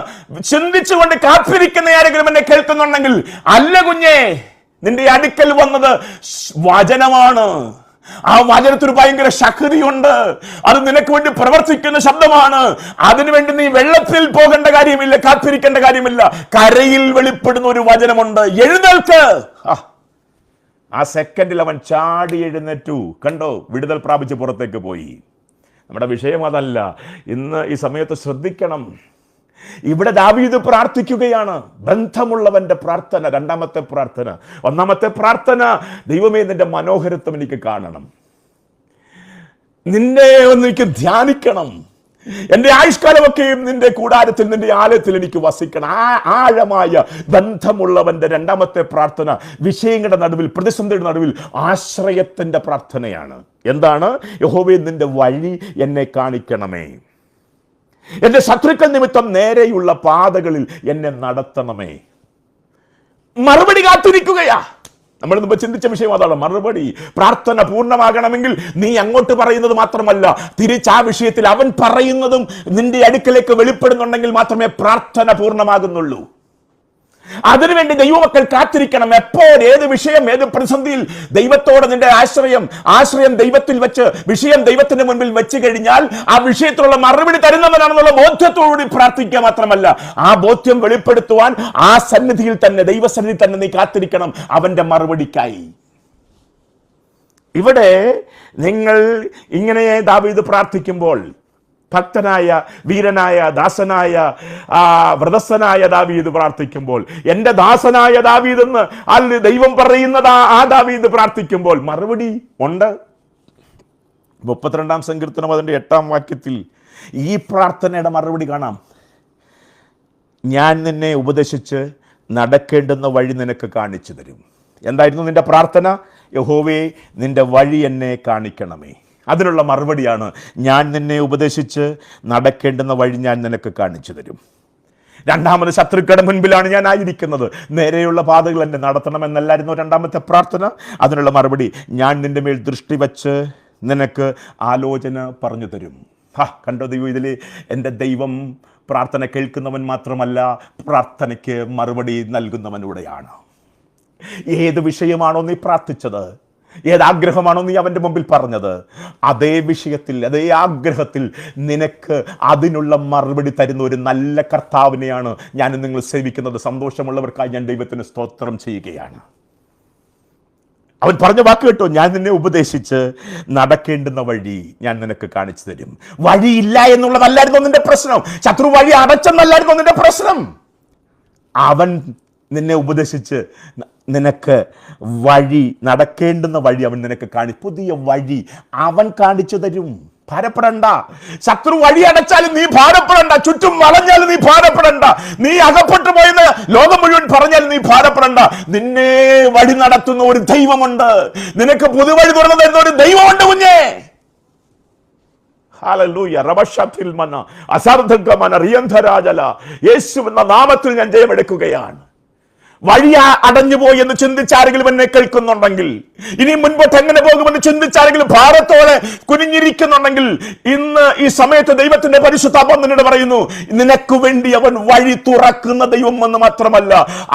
ചിന്തിച്ചുകൊണ്ട് കാത്തിരിക്കുന്ന ആരെങ്കിലും എന്നെ കേൾക്കുന്നുണ്ടെങ്കിൽ, അല്ല കുഞ്ഞേ, നിന്റെ അടുക്കൽ വന്നത് വചനമാണ്. ആ വചനത്തിന് ഭയങ്കര ശക്തിയുണ്ട്. അത് നിനക്ക് വേണ്ടി പ്രവർത്തിക്കുന്ന ശബ്ദമാണ്. അതിനുവേണ്ടി നീ വെള്ളത്തിൽ പോകേണ്ട കാര്യമില്ല, കാത്തിരിക്കേണ്ട കാര്യമില്ല. കരയിൽ വെളിപ്പെടുന്ന ഒരു വചനമുണ്ട്. എഴുന്നേൽക്ക്. ആ സെക്കൻഡിൽ അവൻ ചാടി എഴുന്നേറ്റു. കണ്ടോ, വിടുതൽ പ്രാപിച്ച് പുറത്തേക്ക് പോയി. നമ്മുടെ വിഷയം അതല്ല. ഇന്ന് ഈ സമയത്ത് ശ്രദ്ധിക്കണം. ഇവിടെ ദാവീദ് പ്രാർത്ഥിക്കുകയാണ്. ബന്ധമുള്ളവന്റെ പ്രാർത്ഥന, രണ്ടാമത്തെ പ്രാർത്ഥന. ഒന്നാമത്തെ പ്രാർത്ഥന, ദൈവമേ, നിന്റെ മനോഹരത്വം എനിക്ക് കാണണം, നിന്നെ ഒന്ന് എനിക്ക് ധ്യാനിക്കണം, എന്റെ ആയുഷ്കാലമൊക്കെയും നിന്റെ കൂടാരത്തിൽ, നിന്റെ ആലയത്തിൽ എനിക്ക് വസിക്കണം. ആഴമായ ബന്ധമുള്ളവന്റെ രണ്ടാമത്തെ പ്രാർത്ഥന വിഷയങ്ങളുടെ നടുവിൽ, പ്രതിസന്ധിയുടെ നടുവിൽ ആശ്രയത്തിന്റെ പ്രാർത്ഥനയാണ്. എന്താണ്? യഹോവേ, നിന്റെ വഴി എന്നെ കാണിക്കണമേ, എന്റെ ശത്രുക്കൾ നിമിത്തം നേരെയുള്ള പാതകളിൽ എന്നെ നടത്തണമേ. മറുപടി കാത്തിരിക്കുകയാ. നമ്മൾ മുമ്പ് ചിന്തിച്ച വിഷയം അതാണ്. മറുപടി. പ്രാർത്ഥന പൂർണ്ണമാകണമെങ്കിൽ നീ അങ്ങോട്ട് പറയുന്നത് മാത്രമല്ല, തിരിച്ച് ആ വിഷയത്തിൽ അവൻ പറയുന്നതും നിന്റെ അടുക്കലേക്ക് വെളിപ്പെടുന്നുണ്ടെങ്കിൽ മാത്രമേ പ്രാർത്ഥന പൂർണ്ണമാകുന്നുള്ളൂ. അതിനുവേണ്ടി ദൈവമക്കൾ കാത്തിരിക്കണം. എപ്പോൾ, ഏത് വിഷയം, ഏത് പ്രതിസന്ധിയിൽ ദൈവത്തോടെ നിന്റെ ആശ്രയം ദൈവത്തിൽ വെച്ച്, വിഷയം ദൈവത്തിന്റെ മുൻപിൽ വെച്ച് കഴിഞ്ഞാൽ ആ വിഷയത്തിലുള്ള മറുപടി തരുന്നവനാണെന്നുള്ള ബോധ്യത്തോടുകൂടി പ്രാർത്ഥിക്കുക മാത്രമല്ല, ആ ബോധ്യം വെളിപ്പെടുത്തുവാൻ ആ സന്നിധിയിൽ തന്നെ, ദൈവസന്നിധിയിൽ തന്നെ നീ കാത്തിരിക്കണം അവന്റെ മറുപടിക്കായി. ഇവിടെ നിങ്ങൾ ഇങ്ങനെ ദാവീദ് പ്രാർത്ഥിക്കുമ്പോൾ, ഭക്തനായ, വീരനായ, ദാസനായ, വ്രതസ്ഥനായ ദാവീദ് പ്രാർത്ഥിക്കുമ്പോൾ, എന്റെ ദാസനായ ദാവീദ് എന്ന് അല്ല ദൈവം പറയുന്നത് ആ ദാവീദ് പ്രാർത്ഥിക്കുമ്പോൾ മറുപടി ഉണ്ട്. 32-ാം സങ്കീർത്തനം അതിന്റെ 8-ാം വാക്യത്തിൽ ഈ പ്രാർത്ഥനയുടെ മറുപടി കാണാം. ഞാൻ നിന്നെ ഉപദേശിച്ച് നടക്കേണ്ടുന്ന വഴി നിനക്ക് കാണിച്ചു തരും. എന്തായിരുന്നു നിന്റെ പ്രാർത്ഥന? യഹോവേ, നിന്റെ വഴി എന്നെ കാണിക്കണമേ. അതിനുള്ള മറുപടിയാണ്, ഞാൻ നിന്നെ ഉപദേശിച്ച് നടക്കേണ്ടുന്ന വഴി ഞാൻ നിനക്ക് കാണിച്ചു തരും. രണ്ടാമത്, ശത്രുക്കളുടെ മുൻപിലാണ് ഞാൻ ആയിരിക്കുന്നത്, നേരെയുള്ള പാതകൾ എന്നെ നടത്തണമെന്നല്ലായിരുന്നു രണ്ടാമത്തെ പ്രാർത്ഥന. അതിനുള്ള മറുപടി, ഞാൻ നിന്റെ മേൽ ദൃഷ്ടി വച്ച് നിനക്ക് ആലോചന പറഞ്ഞു തരും. കണ്ടോ ദൈവം, ഇതിൽ എൻ്റെ ദൈവം പ്രാർത്ഥന കേൾക്കുന്നവൻ മാത്രമല്ല, പ്രാർത്ഥനയ്ക്ക് മറുപടി നൽകുന്നവനൂടെയാണ്. ഏത് വിഷയമാണോ നീ പ്രാർത്ഥിച്ചത്, ഏതാഗ്രഹമാണോ നീ അവൻ്റെ മുമ്പിൽ പറഞ്ഞത്, അതേ വിഷയത്തിൽ, അതേ ആഗ്രഹത്തിൽ നിനക്ക് അതിനുള്ള മറുപടി തരുന്ന ഒരു നല്ല കർത്താവിനെയാണ് ഞാൻ നിങ്ങൾ സേവിക്കുന്നത്. സന്തോഷമുള്ളവർക്കായി ഞാൻ ദൈവത്തിന് സ്തോത്രം ചെയ്യുകയാണ്. അവൻ പറഞ്ഞ വാക്ക് കേട്ടോ, ഞാൻ നിന്നെ ഉപദേശിച്ച് നടക്കേണ്ടുന്ന വഴി ഞാൻ നിനക്ക് കാണിച്ചു തരും. വഴിയില്ല എന്നുള്ളതല്ലായിരുന്നു നിന്റെ പ്രശ്നം, ശത്രു വഴി അടച്ചെന്നല്ലായിരുന്നു നിന്റെ പ്രശ്നം. അവൻ നിന്നെ ഉപദേശിച്ച് നിനക്ക് വഴി, നടക്കേണ്ടുന്ന വഴി അവൻ നിനക്ക് പുതിയ വഴി അവൻ കാണിച്ചു തരും. ഭാരപ്പെടണ്ട. ശത്രു വഴി അടച്ചാലും നീ ഭാരപ്പെടണ്ട, ചുറ്റും വളഞ്ഞാലും നീ ഭാരപ്പെടണ്ട, നീ അകപ്പെട്ടു പോയെന്ന് ലോകം മുഴുവൻ പറഞ്ഞാലും നീ ഭാരപ്പെടണ്ട. നിന്നെ വഴി നടത്തുന്ന ഒരു ദൈവമുണ്ട്, നിനക്ക് പുതുവഴി തുറന്നു തരുന്ന ഒരു ദൈവമുണ്ട് കുഞ്ഞേ. ഹല്ലേലൂയ. റബശത്തിൽ മന അസാർദ്ധകമന റിയന്ധരാജല. യേശു എന്ന നാമത്തിൽ ഞാൻ ജയമെടുക്കുകയാണ്. വഴി അടഞ്ഞുപോയി എന്ന് ചിന്തിച്ചാരെങ്കിലും എന്നെ കേൾക്കുന്നുണ്ടെങ്കിൽ, ഇനി മുൻപോട്ട് എങ്ങനെ പോകുമെന്ന് ചിന്തിച്ചാരെങ്കിലും ഭാരത്തോടെ കുനിഞ്ഞിരിക്കുന്നുണ്ടെങ്കിൽ, ഇന്ന് ഈ സമയത്ത് ദൈവത്തിന്റെ പരിശുദ്ധാത്മാവ് നിന്നോട് പറയുന്നു, നിനക്ക് വേണ്ടി അവൻ വഴി തുറക്കുന്ന ദൈവം എന്ന് മാത്രമല്ല,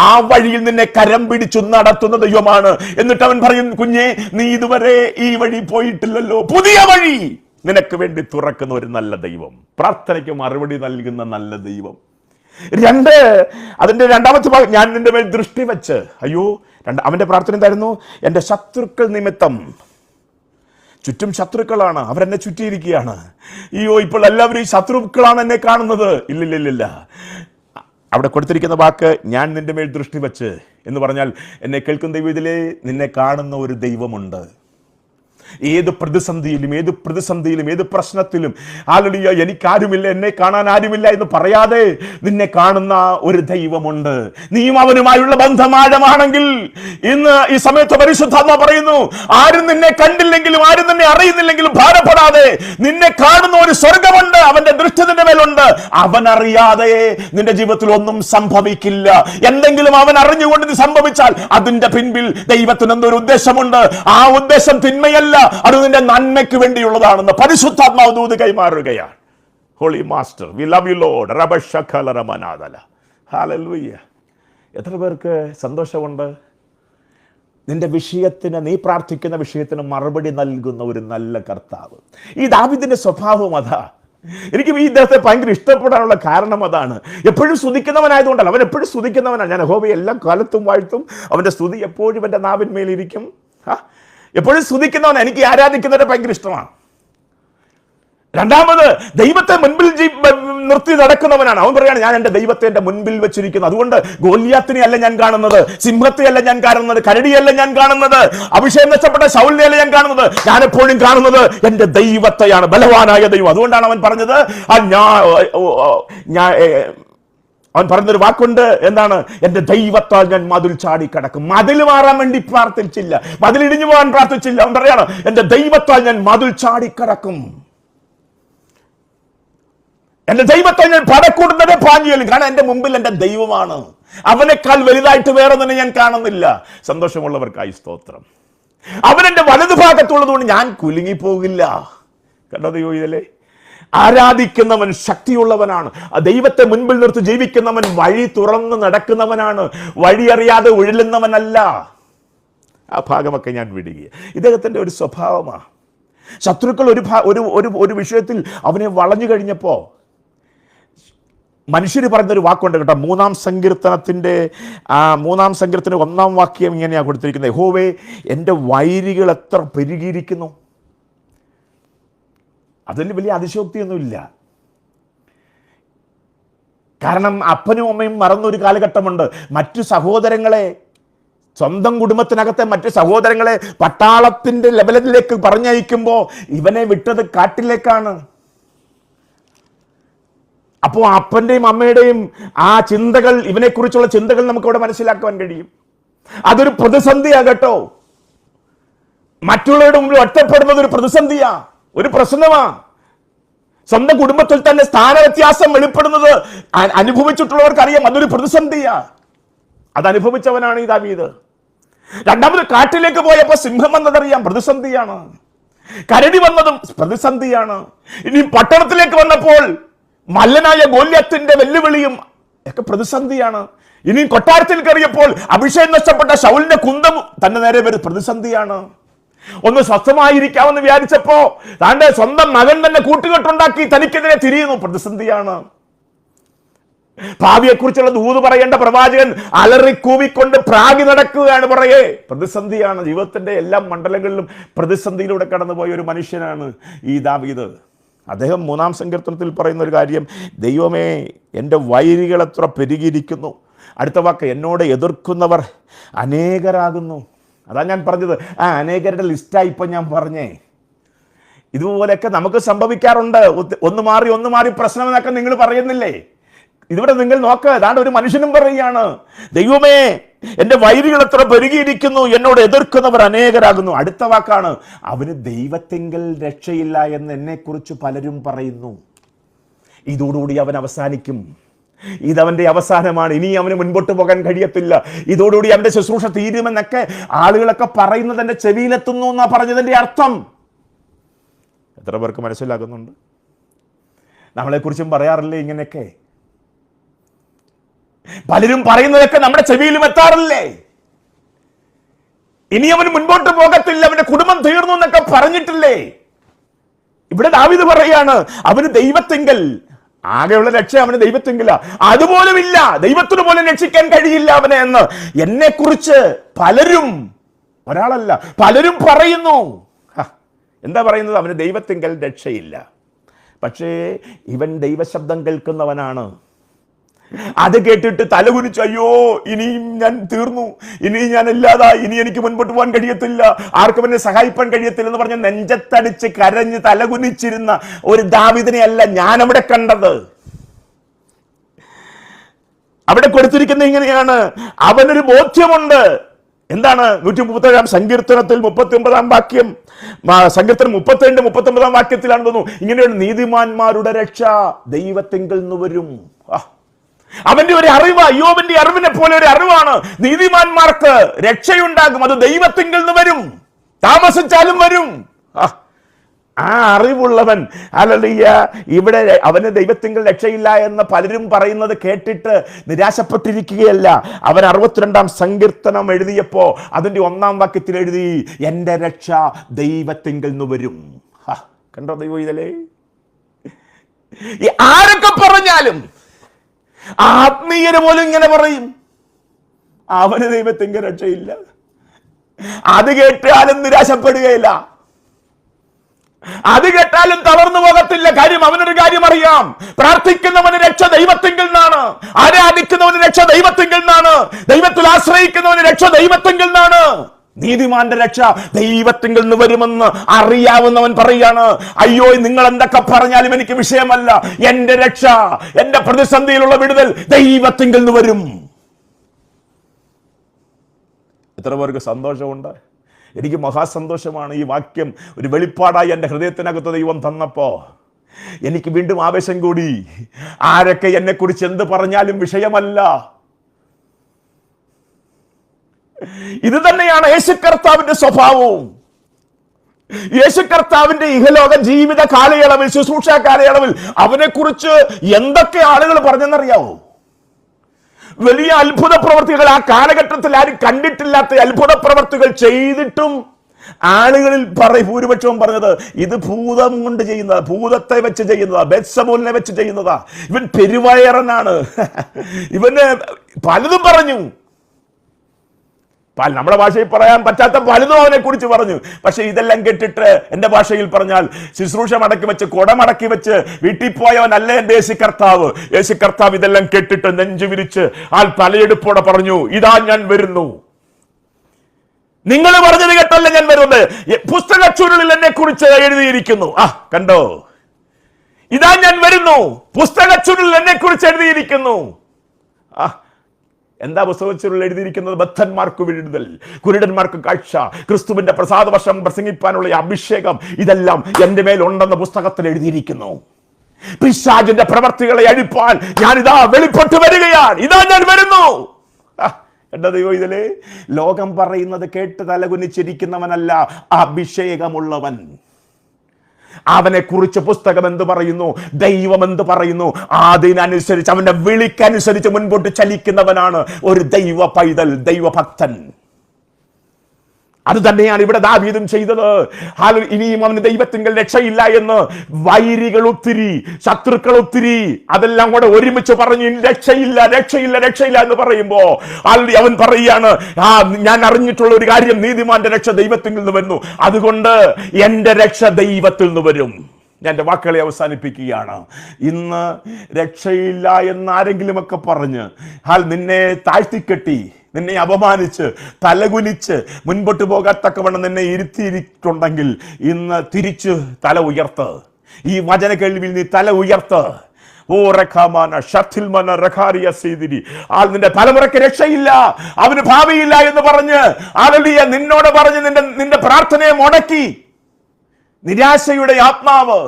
ആ വഴിയിൽ നിന്നെ കരം പിടിച്ചു നടത്തുന്ന ദൈവമാണ്. എന്നിട്ട് അവൻ പറയും, കുഞ്ഞെ, നീ ഇതുവരെ ഈ വഴി പോയിട്ടില്ലല്ലോ, പുതിയ വഴി നിനക്ക് വേണ്ടി തുറക്കുന്ന ഒരു നല്ല ദൈവം, പ്രാർത്ഥനയ്ക്ക് മറുപടി നൽകുന്ന നല്ല ദൈവം. അതിന്റെ രണ്ടാമത്തെ ഭാഗം, ഞാൻ നിന്റെ മേൽ ദൃഷ്ടി വെച്ച്. അയ്യോ, അവന്റെ പ്രാർത്ഥന എന്തായിരുന്നു? എൻ്റെ ശത്രുക്കൾ നിമിത്തം. ചുറ്റും ശത്രുക്കളാണ്, അവരെന്നെ ചുറ്റിയിരിക്കുകയാണ്. അയ്യോ, ഇപ്പോൾ എല്ലാവരും ഈ ശത്രുക്കളാണ് എന്നെ കാണുന്നത്. ഇല്ലില്ലില്ല, അവിടെ കൊടുത്തിരിക്കുന്ന വാക്ക്, ഞാൻ നിന്റെ മേൽ ദൃഷ്ടി വെച്ച് എന്ന് പറഞ്ഞാൽ, എന്നെ കേൾക്കുന്ന ദൈവം, ഇതിലെ നിന്നെ കാണുന്ന ഒരു ദൈവമുണ്ട്. ഏത് പ്രതിസന്ധിയിലും ഏത് പ്രശ്നത്തിലും ഹല്ലേലൂയ, എനിക്കാരുമില്ല, എന്നെ കാണാൻ ആരുമില്ല എന്ന് പറയാതെ നിന്നെ കാണുന്ന ഒരു ദൈവമുണ്ട്. നീയും അവനുമായുള്ള ബന്ധം ആഴമാണെങ്കിൽ, ഇന്ന് ഈ സമയത്ത് പരിശുദ്ധാത്മാവ് പറയുന്നു, ആരും നിന്നെ കണ്ടില്ലെങ്കിലും ആരും നിന്നെ അറിയുന്നില്ലെങ്കിലും ഭാരപ്പെടാതെ, നിന്നെ കാണുന്ന ഒരു സ്വർഗമുണ്ട്, അവന്റെ ദൃഷ്ടി നിന്റെ മേലുണ്ട്. അവൻ അറിയാതെ നിന്റെ ജീവിതത്തിൽ ഒന്നും സംഭവിക്കില്ല. എന്തെങ്കിലും അവൻ അറിഞ്ഞുകൊണ്ട് ഇത് സംഭവിച്ചാൽ അതിന്റെ പിൻപിൽ ദൈവത്തിന് എന്തൊരു ഉദ്ദേശമുണ്ട്. ആ ഉദ്ദേശം തിന്മയല്ല, അത് നിന്റെ നന്മയ്ക്ക് വേണ്ടിയുള്ളതാണെന്ന് പരിശുദ്ധാത്മാവ് ദൂത് കൈമാറുകയാണ്. Holy Master, we love you Lord. റബശഖലറമനാദല. ഹല്ലേലൂയ. എത്ര പേർക്ക് സന്തോഷമുണ്ട്? നിന്റെ വിഷയത്തിന്, നീ പ്രാർത്ഥിക്കുന്ന വിഷയത്തിന് മറുപടി നൽകുന്ന ഒരു നല്ല കർത്താവ്. ഈ ദാവീദിന്റെ സ്വഭാവം അതാ. എനിക്ക് ഈ ഇദ്ദേഹത്തെ ഭയങ്കര ഇഷ്ടപ്പെടാനുള്ള കാരണം അതാണ്. എപ്പോഴും സ്തുതിക്കുന്നവനായതുകൊണ്ടല്ല, അവൻ എപ്പോഴും സ്തുതിക്കുന്നവനാണ്. ഞാൻ യഹോവയെ എല്ലാ കാലത്തും വാഴ്ത്തും, അവന്റെ സ്തുതി എപ്പോഴും എൻ്റെ നാവിന്മേലിരിക്കും. എപ്പോഴും സ്തുതിക്കുന്നവൻ, എനിക്ക് ആരാധിക്കുന്നവരെ ഭയങ്കര ഇഷ്ടമാണ്. രണ്ടാമത്, ദൈവത്തെ മുൻപിൽ നിർത്തി നടക്കുന്നവനാണ്. അവൻ പറയാണ്, ഞാൻ എൻ്റെ ദൈവത്തെ എൻ്റെ മുൻപിൽ വെച്ചിരിക്കുന്നു. അതുകൊണ്ട് ഗോലിയാത്തിനെ അല്ല ഞാൻ കാണുന്നത്, സിംഹത്തെയല്ല ഞാൻ കാണുന്നത്, കരടിയല്ല ഞാൻ കാണുന്നത്, അഭിഷേകം നഷ്ടപ്പെട്ട ശൗലിനെയല്ല ഞാൻ കാണുന്നത്. ഞാൻ എപ്പോഴും കാണുന്നത് എൻ്റെ ദൈവത്തെയാണ്, ബലവാനായ ദൈവം. അതുകൊണ്ടാണ് അവൻ പറഞ്ഞത്, അവൻ പറഞ്ഞൊരു വാക്കുണ്ട്, എന്താണ്? എൻ്റെ ദൈവത്താൽ ഞാൻ മതിൽ ചാടി കടക്കും. മതിൽ മാറാൻ വേണ്ടി പ്രാർത്ഥിച്ചില്ല, മതിലിടിഞ്ഞു പോകാൻ പ്രാർത്ഥിച്ചില്ല. അവൻ പറയാണ്, എൻ്റെ ദൈവത്താൽ ഞാൻ മതിൽ ചാടി കടക്കും, എൻ്റെ ദൈവത്തെ ഞാൻ പടക്കൂടുന്നതേ പാഞ്ഞു. കാരണം എൻ്റെ മുമ്പിൽ എൻ്റെ ദൈവമാണ്, അവനേക്കാൾ വലുതായിട്ട് വേറെ തന്നെ ഞാൻ കാണുന്നില്ല. സന്തോഷമുള്ളവർക്കായി സ്തോത്രം. അവൻ എൻ്റെ വലതുഭാഗത്തുള്ളത് കൊണ്ട് ഞാൻ കുലുങ്ങിപ്പോകില്ല. കണ്ടോ ദൈവം, ഇതിലെ ആരാധിക്കുന്നവൻ ശക്തിയുള്ളവനാണ്. ദൈവത്തെ മുൻപിൽ നിർത്തി ജീവിക്കുന്നവൻ വഴി തുറന്ന് നടക്കുന്നവനാണ്, വഴി അറിയാതെ ഉഴലുന്നവനല്ല. ആ ഭാഗമൊക്കെ ഞാൻ വിടുകയാണ്. ഇദ്ദേഹത്തിൻ്റെ ഒരു സ്വഭാവമാണ്. ശത്രുക്കൾ ഒരു വിഷയത്തിൽ അവനെ വളഞ്ഞു കഴിഞ്ഞപ്പോൾ മനുഷ്യർ പറഞ്ഞൊരു വാക്കുണ്ട് കേട്ടോ. 3-ാം സങ്കീർത്തനത്തിൻ്റെ 3-ാം സങ്കീർത്തന 1-ാം വാക്യം ഇങ്ങനെയാണ് കൊടുത്തിരിക്കുന്നത്, യഹോവേ, എൻ്റെ വൈരികൾ എത്ര പെരുകിയിരിക്കുന്നു. അതിൽ വലിയ അതിശോക്തിയൊന്നുമില്ല. കാരണം അപ്പനും അമ്മയും മറന്നൊരു കാലഘട്ടമുണ്ട്. മറ്റു സഹോദരങ്ങളെ, സ്വന്തം കുടുംബത്തിനകത്തെ മറ്റു സഹോദരങ്ങളെ പട്ടാളത്തിൻ്റെ ലെവലിലേക്ക് പറഞ്ഞയക്കുമ്പോൾ ഇവനെ വിട്ടത് കാട്ടിലേക്കാണ്. അപ്പോൾ അപ്പൻ്റെയും അമ്മയുടെയും ആ ചിന്തകൾ, ഇവനെക്കുറിച്ചുള്ള ചിന്തകൾ നമുക്കവിടെ മനസ്സിലാക്കാൻ കഴിയും. അതൊരു പ്രതിസന്ധിയാകട്ടോ. മറ്റുള്ളവരുടെ മുമ്പിൽ ഒറ്റപ്പെടുന്നത് ഒരു പ്രതിസന്ധിയാ. ഒരു പ്രശ്നമാണ്. സ്വന്തം കുടുംബത്തിൽ തന്നെ സ്ഥാനവ്യത്യാസം വെളിപ്പെടുന്നത് അനുഭവിച്ചിട്ടുള്ളവർക്കറിയാം, അതൊരു പ്രതിസന്ധിയാ. അതനുഭവിച്ചവനാണ് ഈ ദാവീദ്. രണ്ടാമത് കാട്ടിലേക്ക് പോയപ്പോ സിംഹം വന്നതറിയാം, പ്രതിസന്ധിയാണ്. കരടി വന്നതും പ്രതിസന്ധിയാണ്. ഇനി പട്ടണത്തിലേക്ക് വന്നപ്പോൾ മല്ലനായ ഗോല്യാത്തിന്റെ വെല്ലുവിളിയും ഒക്കെ പ്രതിസന്ധിയാണ്. ഇനി കൊട്ടാരത്തിൽ കയറിയപ്പോൾ അഭിഷേകം നഷ്ടപ്പെട്ട ശൗലിന്റെ കുന്തം തന്നെ നേരെ വരും, പ്രതിസന്ധിയാണ്. ഒന്ന് സ്വസ്ഥമായിരിക്കാമെന്ന് വിചാരിച്ചപ്പോ താന്റെ സ്വന്തം മകൻ തന്നെ കൂട്ടുകെട്ടുണ്ടാക്കി തനിക്കെതിരെ തിരിയുന്നു, പ്രതിസന്ധിയാണ്. ഭാവിയെക്കുറിച്ചുള്ള ദൂത് പറയേണ്ട പ്രവാചകൻ അലറിക്കൂവിക്കൊണ്ട് പ്രാഗി നടക്കുകയാണ്, പറയേ, പ്രതിസന്ധിയാണ്. ജീവിതത്തിന്റെ എല്ലാ മണ്ഡലങ്ങളിലും പ്രതിസന്ധിയിലൂടെ കടന്നുപോയ ഒരു മനുഷ്യനാണ് ഈ ദാവീദ്. അദ്ദേഹം 3-ാം സങ്കീർത്തനത്തിൽ പറയുന്ന ഒരു കാര്യം, ദൈവമേ എൻ്റെ വൈരികൾ എത്ര പെരുകിയിരിക്കുന്നു. അടുത്ത വാക്ക്, എന്നോട് എതിർക്കുന്നവർ അനേകരാകുന്നു. അതാ ഞാൻ പറഞ്ഞത്, ആ അനേകരുടെ ലിസ്റ്റായി ഇപ്പം ഞാൻ പറഞ്ഞേ. ഇതുപോലെയൊക്കെ നമുക്ക് സംഭവിക്കാറുണ്ട്. ഒന്ന് മാറി പ്രശ്നം എന്നൊക്കെ നിങ്ങൾ പറയുന്നില്ലേ? ഇതിവിടെ നിങ്ങൾ നോക്ക്, അതാണ് ഒരു മനുഷ്യനും പറയുകയാണ്, ദൈവമേ എൻ്റെ വൈരികൾ എത്ര പെരുകിയിരിക്കുന്നു, എന്നോട് എതിർക്കുന്നവർ അനേകരാകുന്നു. അടുത്ത വാക്കാണ്, അവന് ദൈവത്തിങ്കൽ രക്ഷയില്ല എന്ന് എന്നെക്കുറിച്ച് പലരും പറയുന്നു. ഇതോടുകൂടി അവൻ അവസാനിക്കും. ഇതവന്റെ അവസാനമാണ്. ഇനി അവന് മുൻപോട്ട് പോകാൻ കഴിയത്തില്ല. ഇതോടുകൂടി അവന്റെ ശുശ്രൂഷ തീരുമെന്നൊക്കെ ആളുകളൊക്കെ പറയുന്നത് എൻ്റെ ചെവിയിലെത്തുന്നു എന്നാ പറഞ്ഞതിൻ്റെ അർത്ഥം. എത്ര പേർക്ക് മനസ്സിലാകുന്നുണ്ട്? നമ്മളെക്കുറിച്ചും പറയാറില്ലേ ഇങ്ങനെയൊക്കെ? പലരും പറയുന്നതൊക്കെ നമ്മുടെ ചെവിയിലും എത്താറില്ലേ? ഇനി അവന് മുൻപോട്ട് പോകത്തില്ല, അവന്റെ കുടുംബം തീർന്നു എന്നൊക്കെ പറഞ്ഞിട്ടില്ലേ? ഇവിടെ ദാവീദ് പറയാണ്, അവന് ദൈവത്തിങ്കൽ ആകെയുള്ള രക്ഷ അവന് ദൈവത്തിങ്കില്ല, അതുപോലും ഇല്ല, ദൈവത്തിന് പോലും രക്ഷിക്കാൻ കഴിയില്ല അവനെ എന്ന് എന്നെക്കുറിച്ച് പലരും, ഒരാളല്ല പലരും പറയുന്നു. എന്താ പറയുന്നത്? അവന് ദൈവത്തിങ്കൽ രക്ഷയില്ല. പക്ഷേ ഇവൻ ദൈവശബ്ദം കേൾക്കുന്നവനാണ്. അത് കേട്ടിട്ട് തലകുനിച്ചു, അയ്യോ ഇനിയും ഞാൻ തീർന്നു, ഇനി ഞാൻ ഇല്ലാതായി, ഇനി എനിക്ക് മുൻപോട്ട് പോകാൻ കഴിയത്തില്ല, ആർക്കും എന്നെ സഹായിക്കാൻ കഴിയത്തില്ല എന്ന് പറഞ്ഞ് നെഞ്ചത്തടിച്ച് കരഞ്ഞ് തലകുനിച്ചിരുന്ന ഒരു ദാവീദിനെ അല്ല ഞാൻ അവിടെ കണ്ടത്. അവിടെ കൊടുത്തിരിക്കുന്നത് ഇങ്ങനെയാണ്, അവനൊരു ബോധ്യമുണ്ട്. എന്താണ്? 137-ാം സങ്കീർത്തനത്തിൽ 39-ാം വാക്യം, സങ്കീർത്തനം 32-39 വാക്യത്തിലാണ് തോന്നുന്നു, ഇങ്ങനെയാണ്, നീതിമാന്മാരുടെ രക്ഷ ദൈവത്തിങ്കൽ നിന്ന് വരും. അവന്റെ ഒരു അറിവ്, അയ്യോബിന്റെ അറിവിനെ പോലെ ഒരു അറിവാണ്. നീതിമാന്മാർക്ക് രക്ഷയുണ്ടാകും, അത് ദൈവത്തിങ്കൽ നിന്ന് വരും, താമസിച്ചാലും വരും. ആ അറിവുള്ളവൻ, ഹല്ലേലൂയ, ഇവിടെ അവന് ദൈവത്തിങ്കൽ രക്ഷയില്ല എന്ന് പലരും പറയുന്നത് കേട്ടിട്ട് നിരാശപ്പെട്ടിരിക്കുകയല്ല. അവൻ 62-ാം സങ്കീർത്തനം എഴുതിയപ്പോ അതിന്റെ 1-ാം വാക്യത്തിൽ എഴുതി, എന്റെ രക്ഷ ദൈവത്തിങ്കൽ നിന്ന് വരും. കണ്ടോ ദൈവം ഇതല്ലേ? ആരൊക്കെ പറഞ്ഞാലും, ആത്മീയര് പോലും ഇങ്ങനെ പറയും, അവന് ദൈവത്തിങ്കൽ രക്ഷയില്ല. അത് കേട്ടാലും നിരാശപ്പെടുകയില്ല, അത് കേട്ടാലും തളർന്നു പോകത്തില്ല. കാര്യം അവനൊരു കാര്യം അറിയാം, പ്രാർത്ഥിക്കുന്നവന് രക്ഷ ദൈവത്തിങ്കിൽ നിന്നാണ്, ആരാധിക്കുന്നവന് രക്ഷ ദൈവത്തിങ്കിൽ നിന്നാണ്, ദൈവത്തിൽ ആശ്രയിക്കുന്നവന് രക്ഷ ദൈവത്തിങ്കിൽ നിന്നാണ്. നീതിമാന്റെ രക്ഷ ദൈവത്തിങ്കിൽ നിന്ന് വരുമെന്ന് അറിയാവുന്നവൻ പറയാണ്, അയ്യോ നിങ്ങൾ എന്തൊക്കെ പറഞ്ഞാലും എനിക്ക് വിഷയമല്ല, എന്റെ രക്ഷ, എന്റെ പ്രതിസന്ധിയിലുള്ള വിടുതൽ ദൈവത്തിങ്കിൽ നിന്ന് വരും. എത്ര പേർക്ക് സന്തോഷമുണ്ട്? എനിക്ക് മഹാസന്തോഷമാണ്. ഈ വാക്യം ഒരു വെളിപ്പാടായി എൻ്റെ ഹൃദയത്തിനകത്ത് ദൈവം തന്നപ്പോ എനിക്ക് വീണ്ടും ആവേശം കൂടി. ആരൊക്കെ എന്നെക്കുറിച്ച് എന്ത് പറഞ്ഞാലും വിഷയമല്ല. ഇത് തന്നെയാണ് യേശു കർത്താവിന്റെ സ്വഭാവവും. യേശു കർത്താവിന്റെ ഇഹലോക ജീവിത കാലയളവിൽ, ശുശ്രൂഷ കാലയളവിൽ അവനെക്കുറിച്ച് എന്തൊക്കെ ആളുകൾ പറഞ്ഞെന്നറിയാവോ? വലിയ അത്ഭുത പ്രവർത്തികൾ ആ കാലഘട്ടത്തിൽ ആരും കണ്ടിട്ടില്ലാത്ത അത്ഭുത പ്രവർത്തികൾ ചെയ്തിട്ടും ആളുകളിൽ ഭൂരിപക്ഷവും പറഞ്ഞത് ഇത് ഭൂതം കൊണ്ട് ചെയ്യുന്നതാ, ഭൂതത്തെ വെച്ച് ചെയ്യുന്നതാ, ബെത്സബൂലിനെ വെച്ച് ചെയ്യുന്നതാ, ഇവൻ പെരുവയറനാണ്, ഇവന് പലതും പറഞ്ഞു. നമ്മുടെ ഭാഷയിൽ പറയാൻ പറ്റാത്ത പലതും അവനെ കുറിച്ച് പറഞ്ഞു. പക്ഷെ ഇതെല്ലാം കേട്ടിട്ട് എന്റെ ഭാഷയിൽ പറഞ്ഞാൽ ശുശ്രൂഷ മടക്കി വെച്ച്, കുടമടക്കി വെച്ച് വീട്ടിൽ പോയവനല്ല എന്റെ യേശു കർത്താവ്. യേശു കർത്താവ് ഇതെല്ലാം കേട്ടിട്ട് നെഞ്ചു വിരിച്ച് തലയെടുപ്പോടെ പറഞ്ഞു, ഇതാ ഞാൻ വരുന്നു. നിങ്ങൾ പറഞ്ഞത് കേട്ടല്ല ഞാൻ വരുന്നത്, പുസ്തക ചുരുളിൽ എന്നെ കുറിച്ച് എഴുതിയിരിക്കുന്നു. കണ്ടോ, ഇതാ ഞാൻ വരുന്നു, പുസ്തക ചുരുളിൽ എന്നെ കുറിച്ച് എഴുതിയിരിക്കുന്നു. എന്താ പുസ്തകത്തിൽ എഴുതിയിരിക്കുന്നത്? ബദ്ധന്മാർക്ക് വിടുതൽ, കുരുടന്മാർക്ക് കാഴ്ച, ക്രിസ്തുവിന്റെ പ്രസാദ വർഷം പ്രസംഗിപ്പാനുള്ള അഭിഷേകം, ഇതെല്ലാം എൻ്റെ മേലുണ്ടെന്ന പുസ്തകത്തിൽ എഴുതിയിരിക്കുന്നു. പിശാചിന്റെ പ്രവർത്തികളെ അഴിപ്പാൻ ഞാനിതാ വെളിപ്പെട്ട് വരികയാണ്, ഇതാ ഞാൻ വരുന്നു. എന്റെ ദൈവം, ഇതില് ലോകം പറയുന്നത് കേട്ട് തലകുനിച്ചിരിക്കുന്നവനല്ല, അഭിഷേകമുള്ളവൻ. അവനെ കുറിച്ച് പുസ്തകം എന്ത് പറയുന്നു, ദൈവം എന്ത് പറയുന്നു, അതിനനുസരിച്ച് അവന്റെ വിളിക്കനുസരിച്ച് മുൻപോട്ട് ചലിക്കുന്നവനാണ് ഒരു ദൈവ പൈതൽ, ദൈവഭക്തൻ. അത് തന്നെയാണ് ഇവിടെ ദാവീദും ചെയ്തത്. ഇനിയും അവന് ദൈവത്തിങ്കൽ രക്ഷയില്ല എന്ന് വൈരികൾ ഒത്തിരി, ശത്രുക്കൾ ഒത്തിരി, അതെല്ലാം കൂടെ ഒരുമിച്ച് പറഞ്ഞു രക്ഷയില്ല, രക്ഷയില്ല, രക്ഷയില്ല എന്ന് പറയുമ്പോ അവൻ പറയുകയാണ്, ഞാൻ അറിഞ്ഞിട്ടുള്ള ഒരു കാര്യം, നീതിമാന്റെ രക്ഷ ദൈവത്തിൽ നിന്ന് വരുന്നു, അതുകൊണ്ട് എന്റെ രക്ഷ ദൈവത്തിൽ നിന്ന് വരും. ഞാൻ എൻ്റെ വാക്കുകളെ അവസാനിപ്പിക്കുകയാണ്. ഇന്ന് രക്ഷയില്ല എന്നാരെങ്കിലുമൊക്കെ പറഞ്ഞ് നിന്നെ താഴ്ത്തിക്കെട്ടി, നിന്നെ അപമാനിച്ച്, തലകുനിച്ച് മുൻപോട്ട് പോകാത്തക്കവണ്ണം നിന്നെ ഇരുത്തിയിട്ടുണ്ടെങ്കിൽ ഇന്ന് തിരിച്ച് തല ഉയർത്ത്. ഈ വചന കേൾവിയിൽ നീ തല ഉയർത്ത്. നിന്റെ തലമുറയ്ക്ക് രക്ഷയില്ല, അവന് ഭാവിയില്ല എന്ന് പറഞ്ഞ് നിന്നോട് പറഞ്ഞ് നിന്റെ പ്രാർത്ഥനയെ മുടക്കി നിരാശയുടെ ആത്മാവ്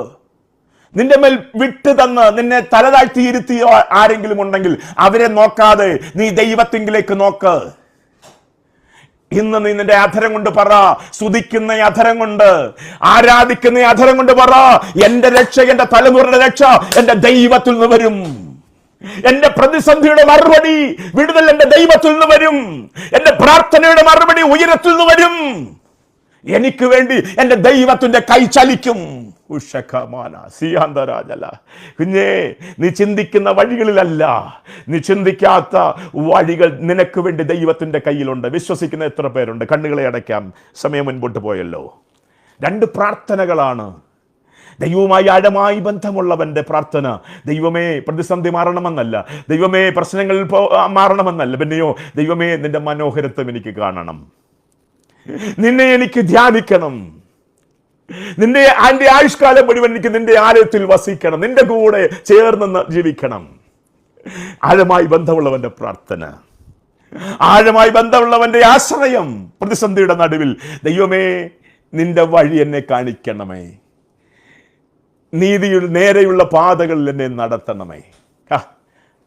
നിന്റെ മേൽ വിട്ടു തന്ന് നിന്നെ തലതാഴ്ത്തിയിരുത്തിയോ ആരെങ്കിലും ഉണ്ടെങ്കിൽ അവരെ നോക്കാതെ നീ ദൈവത്തിങ്കിലേക്ക് നോക്ക്. ഇന്ന് നീ നിന്റെ അധരം കൊണ്ട് പറ, സ്തുതിക്കുന്ന അധരം കൊണ്ട്, ആരാധിക്കുന്ന അധരം കൊണ്ട് പറ, എന്റെ രക്ഷ, എന്റെ തലമുറയുടെ രക്ഷ എന്റെ ദൈവത്തിൽ നിന്ന് വരും. എന്റെ പ്രതിസന്ധിയുടെ മറുപടി, വിടുതൽ എന്റെ ദൈവത്തിൽ നിന്ന് വരും. എന്റെ പ്രാർത്ഥനയുടെ മറുപടി ഉയരത്തിൽ നിന്ന് വരും. എനിക്ക് വേണ്ടി എന്റെ ദൈവത്തിന്റെ കൈ ചലിക്കും. കുഞ്ഞേ, നീ ചിന്തിക്കുന്ന വഴികളിലല്ല, നീ ചിന്തിക്കാത്ത വഴികൾ നിനക്ക് വേണ്ടി ദൈവത്തിന്റെ കയ്യിലുണ്ട്. വിശ്വസിക്കുന്ന എത്ര പേരുണ്ട്? കണ്ണുകളെ അടയ്ക്കാം, സമയം മുൻപോട്ട് പോയല്ലോ. 2 പ്രാർത്ഥനകളാണ്. ദൈവവുമായി ആഴമായി ബന്ധമുള്ളവന്റെ പ്രാർത്ഥന, ദൈവമേ പ്രതിസന്ധി മാറണമെന്നല്ല, ദൈവമേ പ്രശ്നങ്ങൾ മാറണമെന്നല്ല, പിന്നെയോ ദൈവമേ നിന്റെ മനോഹരത്വം എനിക്ക് കാണണം, നിന്നെ എനിക്ക് ധ്യാനിക്കണം, നിന്റെ ആയുഷ്കാലം മുഴുവൻ എനിക്ക് നിന്റെ ആലയത്തിൽ വസിക്കണം, നിന്റെ കൂടെ ചേർന്ന് ജീവിക്കണം. ആഴമായി ബന്ധമുള്ളവന്റെ പ്രാർത്ഥന, ആഴമായി ബന്ധമുള്ളവന്റെ ആശ്രയം. പ്രതിസന്ധിയുടെ നടുവിൽ ദൈവമേ നിന്റെ വഴി എന്നെ കാണിക്കണമേ, നീതിയുടെ നേരെയുള്ള പാതകളിൽ എന്നെ നടത്തണമേ.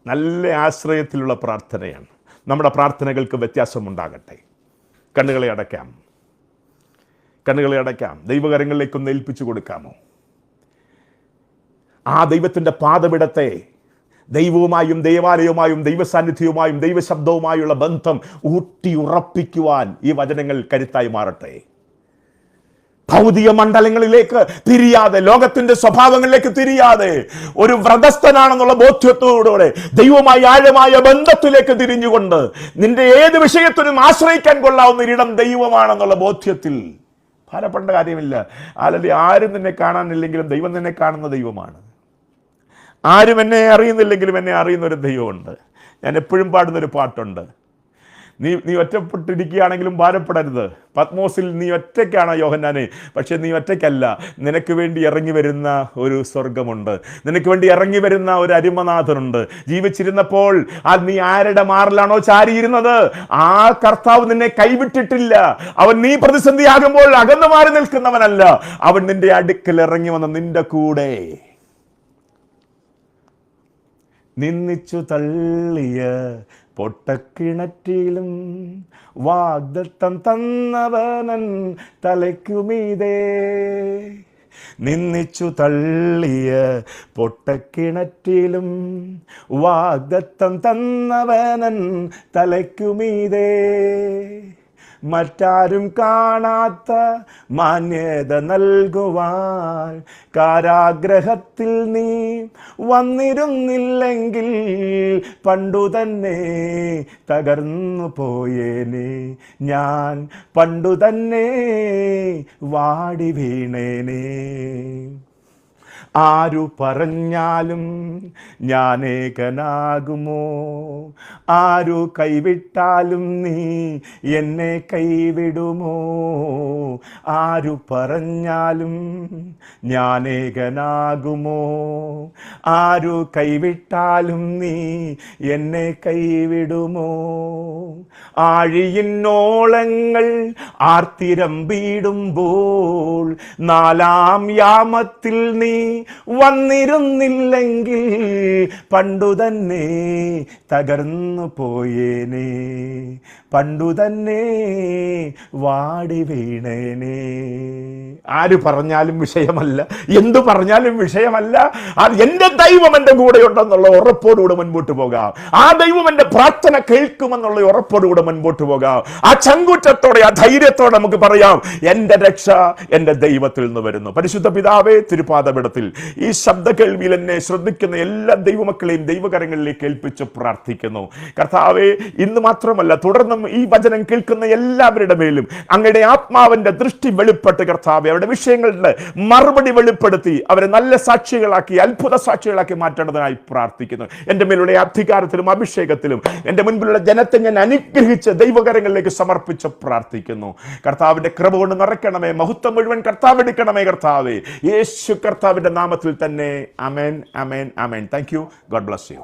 നല്ല ആശ്രയത്തിലുള്ള പ്രാർത്ഥനയാണ്. നമ്മുടെ പ്രാർത്ഥനകൾക്ക് വ്യത്യാസമുണ്ടാകട്ടെ. കണ്ണുകളെ അടയ്ക്കാം, കണ്ണുകളെ അടയ്ക്കാം. ദൈവകരങ്ങളിലേക്കൊന്ന് ഏൽപ്പിച്ചു കൊടുക്കാമോ? ആ ദൈവത്തിൻ്റെ പാദപിടത്തെ ദൈവവുമായും ദേവാലയവുമായും ദൈവസാന്നിധ്യവുമായും ദൈവശബ്ദവുമായുള്ള ബന്ധം ഊട്ടി ഉറപ്പിക്കുവാൻ ഈ വചനങ്ങൾ കരുത്തായി മാറട്ടെ. ഭൗതിക മണ്ഡലങ്ങളിലേക്ക് തിരിയാതെ, ലോകത്തിന്റെ സ്വഭാവങ്ങളിലേക്ക് തിരിയാതെ, ഒരു വ്രതസ്ഥനാണെന്നുള്ള ബോധ്യത്തോടെ ദൈവവുമായി ആഴമായ ബന്ധത്തിലേക്ക് തിരിഞ്ഞുകൊണ്ട് നിന്റെ ഏത് വിഷയത്തിനും ആശ്രയിക്കാൻ കൊള്ളാവുന്ന ഒരിടം ദൈവമാണെന്നുള്ള ബോധ്യത്തിൽ ഭാരപ്പെടേണ്ട കാര്യമില്ല. ആരും നിന്നെ കാണാനില്ലെങ്കിലും ദൈവം നിന്നെ കാണുന്ന ദൈവമാണ്. ആരും എന്നെ അറിയുന്നില്ലെങ്കിലും എന്നെ അറിയുന്ന ഒരു ദൈവമുണ്ട്. ഞാൻ എപ്പോഴും പാടുന്നൊരു പാട്ടുണ്ട്, നീ ഒറ്റപ്പെട്ടിരിക്കുകയാണെങ്കിലും ഭാരപ്പെടരുത്. പത്മോസിൽ നീ ഒറ്റയ്ക്കാണ് യോഹന്നാനെ, പക്ഷെ നീ ഒറ്റയ്ക്കല്ല. നിനക്ക് വേണ്ടി ഇറങ്ങി വരുന്ന ഒരു സ്വർഗമുണ്ട്, നിനക്ക് വേണ്ടി ഇറങ്ങി വരുന്ന ഒരു അരുമനാഥനുണ്ട്. ജീവിച്ചിരുന്നപ്പോൾ നീ ആരുടെ മാറിലാണോ ചാരിയിരുന്നത്, ആ കർത്താവ് നിന്നെ കൈവിട്ടിട്ടില്ല. അവൻ നീ പ്രതിസന്ധിയാകുമ്പോൾ അകന്നു മാറി നിൽക്കുന്നവനല്ല, അവൻ നിന്റെ അടുക്കൽ ഇറങ്ങി വന്ന നിന്റെ കൂടെ നിന്നിച്ചു തള്ളിയ പൊട്ടക്കിണറ്റിലും വാഗ്ദത്തം തന്നവനൻ തലയ്ക്കുമീതേ. നിന്നിച്ചു തള്ളിയ പൊട്ടക്കിണറ്റിലും വാഗ്ദത്തം തന്നവനൻ തലയ്ക്കുമീതേ. മറ്റാരും കാണാത്ത മാന്യത നൽകുവാൻ കാരാഗ്രഹത്തിൽ നീ വന്നിരുന്നില്ലെങ്കിൽ പണ്ടു തന്നെ തകർന്നു പോയേനെ ഞാൻ, പണ്ടു തന്നെ വാടി വീണേനെ. ആരു പറഞ്ഞാലും ഞാൻ ഏകനാകുമോ? ആരു കൈവിട്ടാലും നീ എന്നെ കൈവിടുമോ? ആരു പറഞ്ഞാലും ഞാൻ ഏകനാകുമോ? ആരു കൈവിട്ടാലും നീ എന്നെ കൈവിടുമോ? ആഴിയിന്നോളങ്ങൾ ആർത്തിരമ്പിടുമ്പോൾ നാലാം യാമത്തിൽ നീ വന്നിരുന്നില്ലെങ്കിൽ പണ്ടുതന്നെ തകർന്നു പോയേനെ, പണ്ടുതന്നെ വാടി വീണേനെ. ആര് പറഞ്ഞാലും വിഷയമല്ല, എന്തു പറഞ്ഞാലും വിഷയമല്ല. എൻ്റെ ദൈവം എൻ്റെ കൂടെ ഉണ്ടെന്നുള്ള ഉറപ്പോടുകൂടെ മുൻപോട്ട് പോകാം. ആ ദൈവം എൻ്റെ പ്രാർത്ഥന കേൾക്കുമെന്നുള്ള ഉറപ്പോടുകൂടെ മുൻപോട്ട് പോകാം. ആ ചങ്കൂറ്റത്തോടെ, ആ ധൈര്യത്തോടെ നമുക്ക് പറയാം, എൻ്റെ രക്ഷ എൻ്റെ ദൈവത്തിൽ നിന്ന് വരുന്നു. പരിശുദ്ധ പിതാവേ, തിരുപാദപീഠത്തിൽ ഈ ശബ്ദ കേൾവിയിൽ എന്നെ ശ്രദ്ധിക്കുന്ന എല്ലാ ദൈവമക്കളെയും ദൈവകരങ്ങളിലേക്ക് ഏൽപ്പിച്ച് പ്രാർത്ഥിക്കുന്നു. കർത്താവേ, ഇന്ന് മാത്രമല്ല തുടർന്നും ഈ വചനം കേൾക്കുന്ന എല്ലാവരുടെ മേലും അങ്ങയുടെ ആത്മാവിന്റെ ദൃഷ്ടി വെളിപ്പെട്ട് കർത്താവേ, അവരുടെ വിഷയങ്ങളുടെ മറുപടി വെളിപ്പെടുത്തി അവരെ നല്ല സാക്ഷികളാക്കി, അത്ഭുത സാക്ഷികളാക്കി മാറ്റേണ്ടതിനായി പ്രാർത്ഥിക്കുന്നു. എൻ്റെ മേലുള്ള അധികാരത്തിലും അഭിഷേകത്തിലും എൻ്റെ മുൻപിലുള്ള ജനത്തെ ഞാൻ അനുഗ്രഹിച്ച് ദൈവകരങ്ങളിലേക്ക് സമർപ്പിച്ച് പ്രാർത്ഥിക്കുന്നു. കർത്താവിന്റെ കൃപ കൊണ്ട് നിറയ്ക്കണമേ, മഹത്വം മുഴുവൻ കർത്താവ് എടുക്കണമേ. കർത്താവേ, യേശു കർത്താവിന്റെ നാമത്തിൽ തന്നെ. ആമേൻ, ആമേൻ, ആമേൻ. Thank you. God bless U.